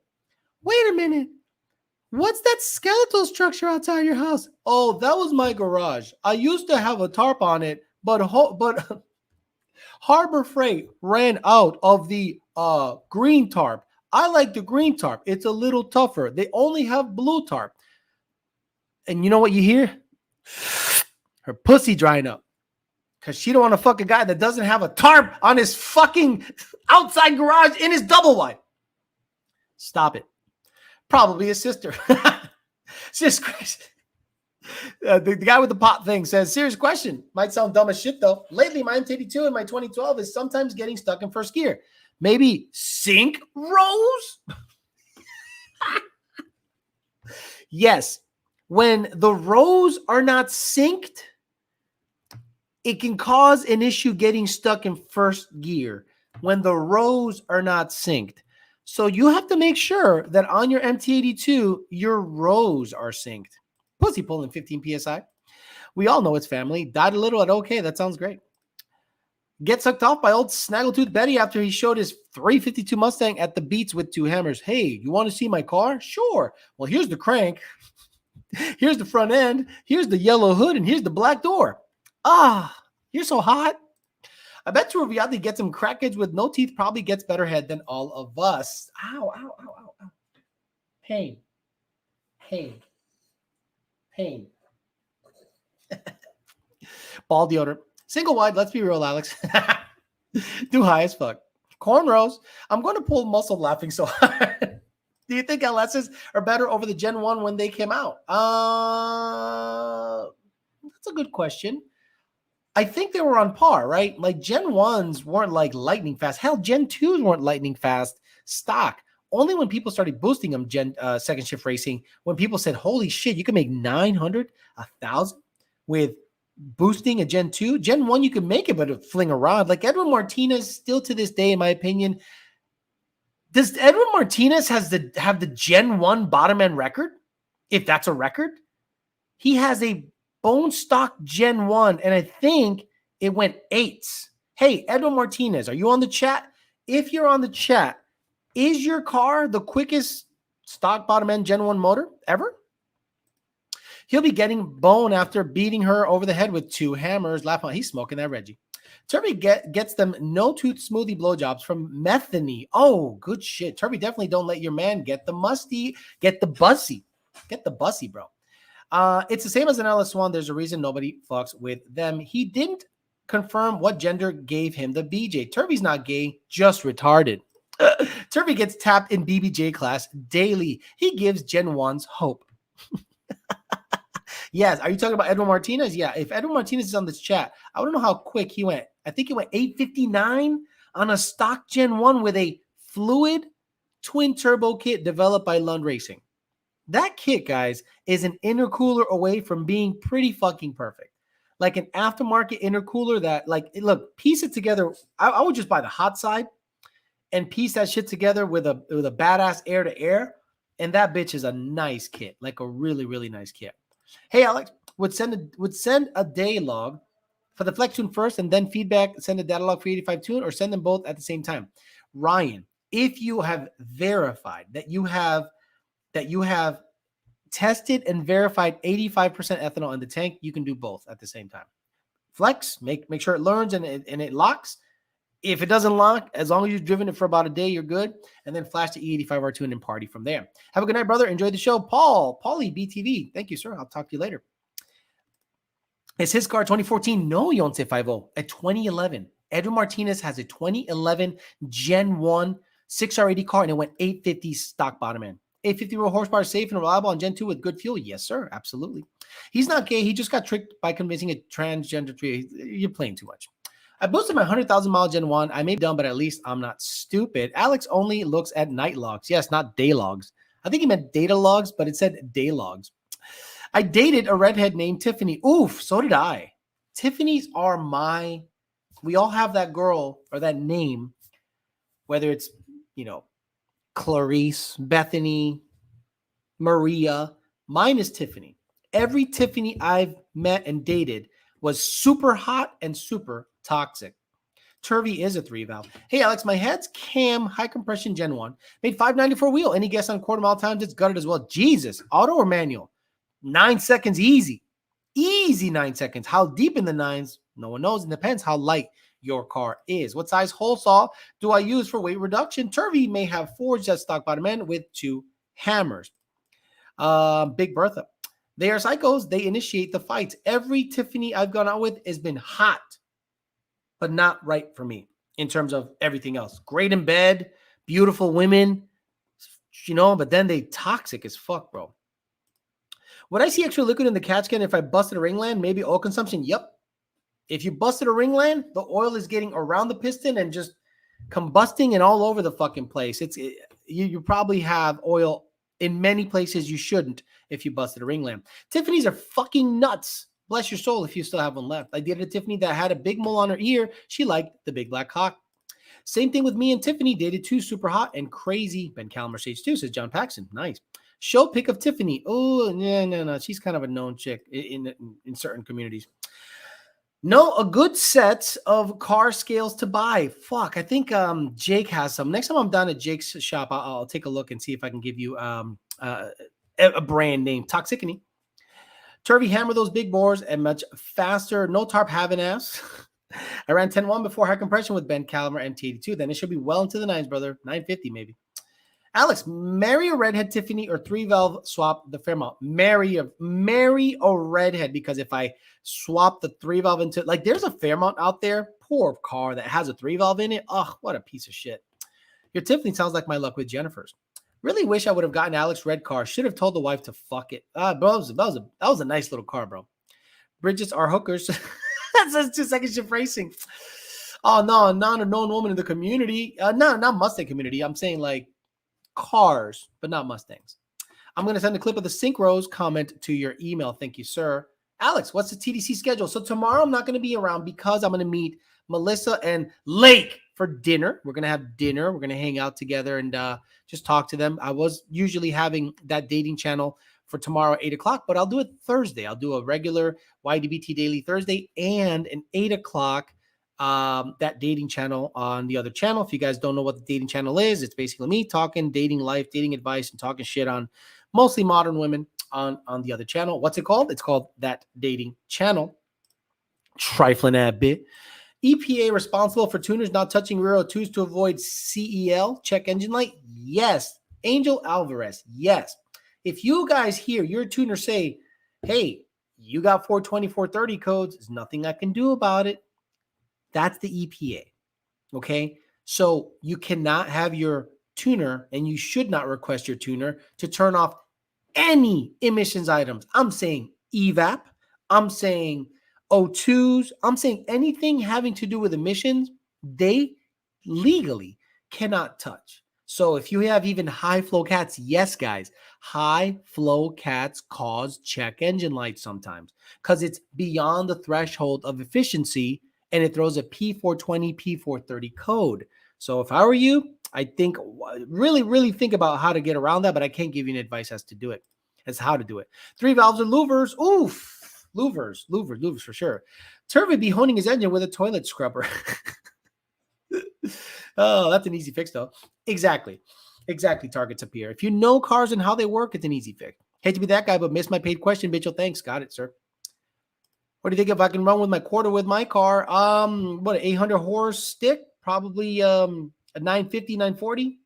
Wait a minute. What's that skeletal structure outside your house? Oh, that was my garage. I used to have a tarp on it, but Harbor Freight ran out of the green tarp. I like the green tarp. It's a little tougher. They only have blue tarp. And you know what you hear? Her pussy drying up. Because she don't want to fuck a guy that doesn't have a tarp on his fucking outside garage in his double wide. Stop it. Probably his sister. Serious question. The guy with the pot thing says, serious question. Might sound dumb as shit, though. Lately, my MT82 in my 2012 is sometimes getting stuck in first gear. Maybe sync rows? Yes. When the rows are not synced, it can cause an issue getting stuck in first gear when the rows are not synced. So you have to make sure that on your MT82, your rows are synced. Pussy pulling 15 PSI. We all know it's family. Died a little at okay. That sounds great. Get sucked off by old Snaggletooth Betty after he showed his 352 Mustang at the Beats with 2 hammers. Hey, you want to see my car? Sure. Well, here's the crank. Here's the front end. Here's the yellow hood. And here's the black door. Ah, you're so hot. I bet Rubiati gets some crackheads with no teeth, probably gets better head than all of us. Ow, ow, ow, ow, ow. Pain. Pain. Pain. Ball deodorant. Single wide, let's be real, Alex. Too high as fuck. Cornrows. I'm going to pull muscle laughing so hard. Do you think LSs are better over the Gen 1 when they came out? That's a good question. I think they were on par, right? Like Gen 1s weren't like lightning fast. Hell, Gen 2s weren't lightning fast stock. Only when people started boosting them, second shift racing, when people said, holy shit, you can make 900, 1,000 with boosting a Gen 2. Gen 1, you can make it, but it fling a rod. Like Edwin Martinez, still to this day, in my opinion, does Edwin Martinez have the Gen 1 bottom end record? If that's a record, he has a bone stock Gen 1, and I think it went 8s. Hey, Edwin Martinez, are you on the chat? If you're on the chat, is your car the quickest stock bottom end Gen 1 motor ever? He'll be getting bone after beating her over the head with 2 hammers. Laugh on. He's smoking that Reggie. Turby gets them no-tooth smoothie blowjobs from Metheny. Oh, good shit. Turby, definitely don't let your man get the musty. Get the bussy. Get the bussy, bro. It's the same as an LS1. There's a reason nobody fucks with them. He didn't confirm what gender gave him the BJ. Turby's not gay, just retarded. Turby gets tapped in BBJ class daily. He gives Gen 1s hope. Yes. Are you talking about Edwin Martinez? Yeah. If Edwin Martinez is on this chat, I want to know how quick he went. I think he went 859 on a stock Gen 1 with a fluid twin turbo kit developed by Lund Racing. That kit, guys, is an intercooler away from being pretty fucking perfect. Like an aftermarket intercooler that, like, look, piece it together. I would just buy the hot side and piece that shit together with a badass air to air. And that bitch is a nice kit, like a really, really nice kit. Hey, Alex, would send a day log for the Flex tune first and then feedback, send a data log for 85 tune, or send them both at the same time. Ryan, if you have verified that you have tested and verified 85% ethanol in the tank, you can do both at the same time. Flex, make sure it learns and it locks. If it doesn't lock, as long as you've driven it for about a day, you're good. And then flash the E85R2 and then party from there. Have a good night, brother. Enjoy the show. Paulie, BTV. Thank you, sir. I'll talk to you later. Is his car 2014? No, Yonce 50. A 2011. Edwin Martinez has a 2011 Gen 1 6R80 car, and it went 850 stock bottom end. 850 raw horsepower, safe and reliable on Gen 2 with good fuel. Yes, sir. Absolutely. He's not gay. He just got tricked by convincing a transgender tree. You're playing too much. I boosted my 100,000 mile Gen 1. I may be dumb, but at least I'm not stupid. Alex only looks at night logs. Yes, not day logs. I think he meant data logs, but it said day logs. I dated a redhead named Tiffany. Oof, so did I. Tiffany's are we all have that girl or that name, whether it's, Clarice, Bethany, Maria. Mine is Tiffany. Every Tiffany I've met and dated was super hot and super toxic. Turvy is a 3-valve. Hey, Alex, my head's cam high compression Gen 1. Made 594 wheel. Any guess on quarter mile times? It's gutted as well. Jesus. Auto or manual? 9 seconds easy. Easy 9 seconds. How deep in the nines? No one knows. It depends how light your car is. What size hole saw do I use for weight reduction? Turvy may have forged at stock bottom end with 2 hammers. Big Bertha. They are psychos. They initiate the fights. Every Tiffany I've gone out with has been hot, but not right for me in terms of everything else. Great in bed, beautiful women, but then they toxic as fuck, bro. Would I see extra liquid in the catch can if I busted a ringland? Maybe oil consumption? Yep. If you busted a ringland, the oil is getting around the piston and just combusting and all over the fucking place. You probably have oil in many places you shouldn't if you busted a ringland. Tiffany's are fucking nuts. Bless your soul if you still have one left. I dated a Tiffany that had a big mole on her ear. She liked the big black cock. Same thing with me and Tiffany. Dated 2 super hot and crazy. Ben Callum Mercedes 2, says John Paxson. Nice. Show pic of Tiffany. Oh, no. She's kind of a known chick in certain communities. No, a good set of car scales to buy. Fuck, I think Jake has some. Next time I'm down at Jake's shop, I'll take a look and see if I can give you a brand name. Toxicity. Turvy, hammer those big bores and much faster. No tarp having ass. I ran 10-1 before high compression with Ben Caliber MT82. Then it should be well into the nines, brother. 950 maybe. Alex, marry a redhead Tiffany or 3-valve swap the Fairmont. Marry a redhead, because if I swap the 3-valve into, like, there's a Fairmont out there, poor car that has a 3-valve in it. Ugh, what a piece of shit. Your Tiffany sounds like my luck with Jennifer's. Really wish I would have gotten Alex red car. Should have told the wife to fuck it. Bro, that was a nice little car, bro. Bridges are hookers. That's 2 second shift racing. Oh no, not a known woman in the community. No, not Mustang community. I'm saying like cars, but not Mustangs. I'm going to send a clip of the Synchros comment to your email. Thank you, sir. Alex, what's the TDC schedule? So tomorrow I'm not going to be around because I'm going to meet Melissa and Lake for dinner. We're going to have dinner. We're going to hang out together and just talk to them. I was usually having that dating channel for tomorrow at 8 o'clock, but I'll do it Thursday. I'll do a regular YDBT Daily Thursday and an 8 o'clock that dating channel on the other channel. If you guys don't know what the dating channel is, it's basically me talking dating life, dating advice, and talking shit on mostly modern women on the other channel. What's it called? It's called That Dating Channel. Trifling that bit. EPA responsible for tuners not touching rear O2s to avoid CEL, check engine light? Yes. Angel Alvarez, yes. If you guys hear your tuner say, hey, you got 420, 430 codes, there's nothing I can do about it. That's the EPA, okay? So you cannot have your tuner, and you should not request your tuner to turn off any emissions items. I'm saying EVAP, I'm saying O2s, I'm saying anything having to do with emissions, they legally cannot touch. So if you have even high flow cats, yes, guys, high flow cats cause check engine lights sometimes because it's beyond the threshold of efficiency and it throws a P420, P430 code. So if I were you, I think really think about how to get around that, but I can't give you an advice as how to do it. 3 valves or louvers. Oof. Louvers for sure. Turvey be honing his engine with a toilet scrubber. Oh, that's an easy fix, though. Exactly. Targets up here. If you know cars and how they work, it's an easy fix. Hate to be that guy, but missed my paid question, Mitchell. Thanks. Got it, sir. What do you think if I can run with my quarter with my car? What, an 800 horse stick? Probably a 950, 940.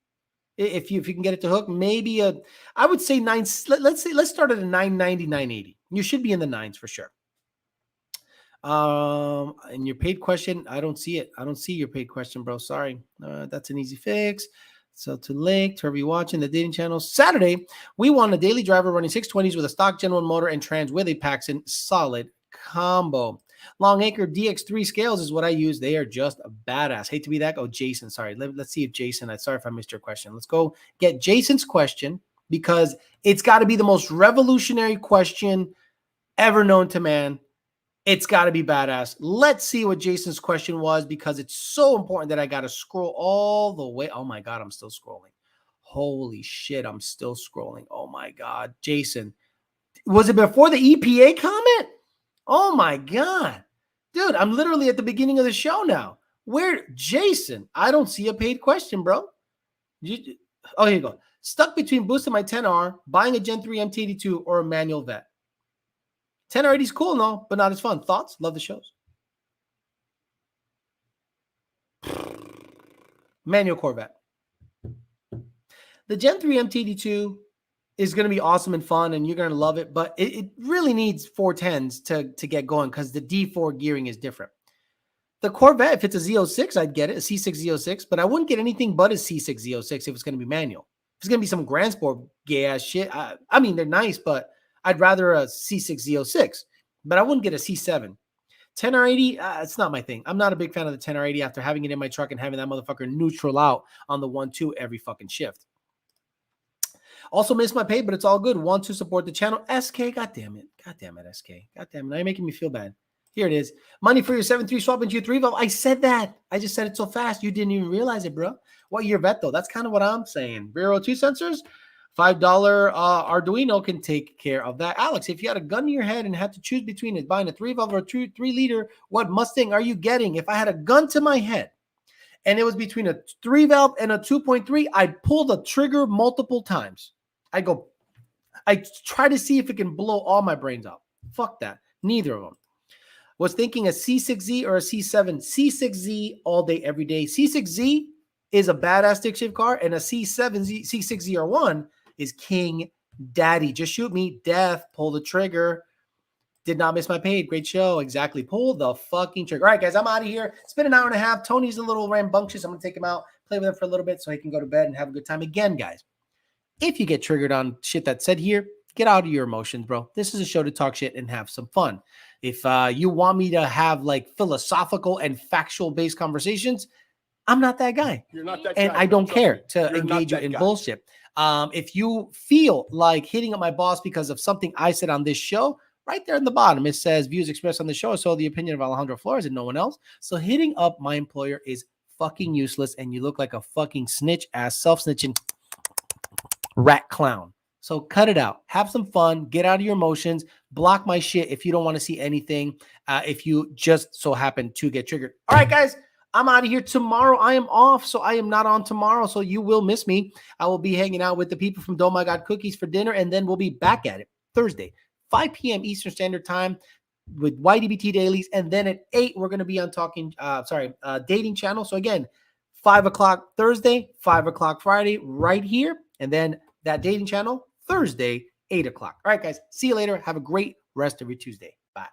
If you can get it to hook, maybe I would say let's start at a 990, 980. You should be in the nines for sure. And your paid question, I don't see it. I don't see your paid question, bro. Sorry. That's an easy fix. So to Lake, to everybody watching the dating channel, Saturday, we want a daily driver running 620s with a stock Gen 1 motor and trans with a Paxton solid combo. Longacre DX3 scales is what I use. They are just a badass. Hate to be that. Oh, Jason. Sorry. Let's see if Jason, sorry if I missed your question. Let's go get Jason's question because it's got to be the most revolutionary question ever known to man. It's got to be badass. Let's see what Jason's question was because it's so important that I got to scroll all the way. Oh my God, I'm still scrolling. Holy shit, I'm still scrolling. Oh my God. Jason, was it before the EPA comment? Oh my God. Dude, I'm literally at the beginning of the show now. Jason, I don't see a paid question, bro. Here you go. Stuck between boosting my 10R, buying a Gen 3 MT82, or a manual vet. 10R80 is cool, no, but not as fun. Thoughts? Love the shows. Manual Corvette. The Gen 3 MT82 is going to be awesome and fun, and you're going to love it, but it really needs 410s to get going because the D4 gearing is different. The Corvette, if it's a Z06, I'd get it, a C6 Z06, but I wouldn't get anything but a C6 Z06 if it's going to be manual. If it's going to be some Grand Sport gay-ass shit, I mean, they're nice, but I'd rather a C6 Z06, but I wouldn't get a C7. 10R80, it's not my thing. I'm not a big fan of the 10R80 after having it in my truck and having that motherfucker neutral out on the 1-2 every fucking shift. Also missed my pay, but it's all good. Want to support the channel. SK, God damn it, SK. God damn it, now you're making me feel bad. Here it is. Money for your 7.3 swap into your 3 valve. I said that. I just said it so fast. You didn't even realize it, bro. What year vet, though? That's kind of what I'm saying. Rear O2 sensors. $5 Arduino can take care of that. Alex, if you had a gun to your head and had to choose between it, buying a 3 valve or a 3 liter, what Mustang are you getting? If I had a gun to my head and it was between a 3 valve and a 2.3, I'd pull the trigger multiple times. I try to see if it can blow all my brains out. Fuck that. Neither of them. Was thinking a C6Z or a C7. C6Z all day, every day. C6Z is a badass stick shift car, and a C7Z, C6ZR1 is king daddy. Just shoot me, death, pull the trigger. Did not miss my paid. Great show. Exactly. Pull the fucking trigger. All right, guys, I'm out of here. It's been an hour and a half. Tony's a little rambunctious. I'm going to take him out, play with him for a little bit so he can go to bed and have a good time. Again, guys, if you get triggered on shit that's said here, get out of your emotions, bro. This is a show to talk shit and have some fun. If you want me to have like philosophical and factual based conversations, I'm not that guy. You're not that And guy. I don't Trust care me. to You're engage you not that in guy. bullshit. If you feel like hitting up my boss because of something I said on this show, right there in the bottom, it says views expressed on the show are so the opinion of Alejandro Flores and no one else. So hitting up my employer is fucking useless, and you look like a fucking snitch ass, self-snitching rat clown. So cut it out. Have some fun. Get out of your emotions. Block my shit if you don't want to see anything. If you just so happen to get triggered. All right, guys. I'm out of here tomorrow. I am off, so I am not on tomorrow. So you will miss me. I will be hanging out with the people from Don't My God Cookies for dinner, and then we'll be back at it Thursday, 5 p.m. Eastern Standard Time with YDBT Dailies. And then at 8, we're going to be on Dating Channel. So again, 5 o'clock Thursday, 5 o'clock Friday, right here. And then that Dating Channel Thursday, 8 o'clock. All right, guys. See you later. Have a great rest of your Tuesday. Bye.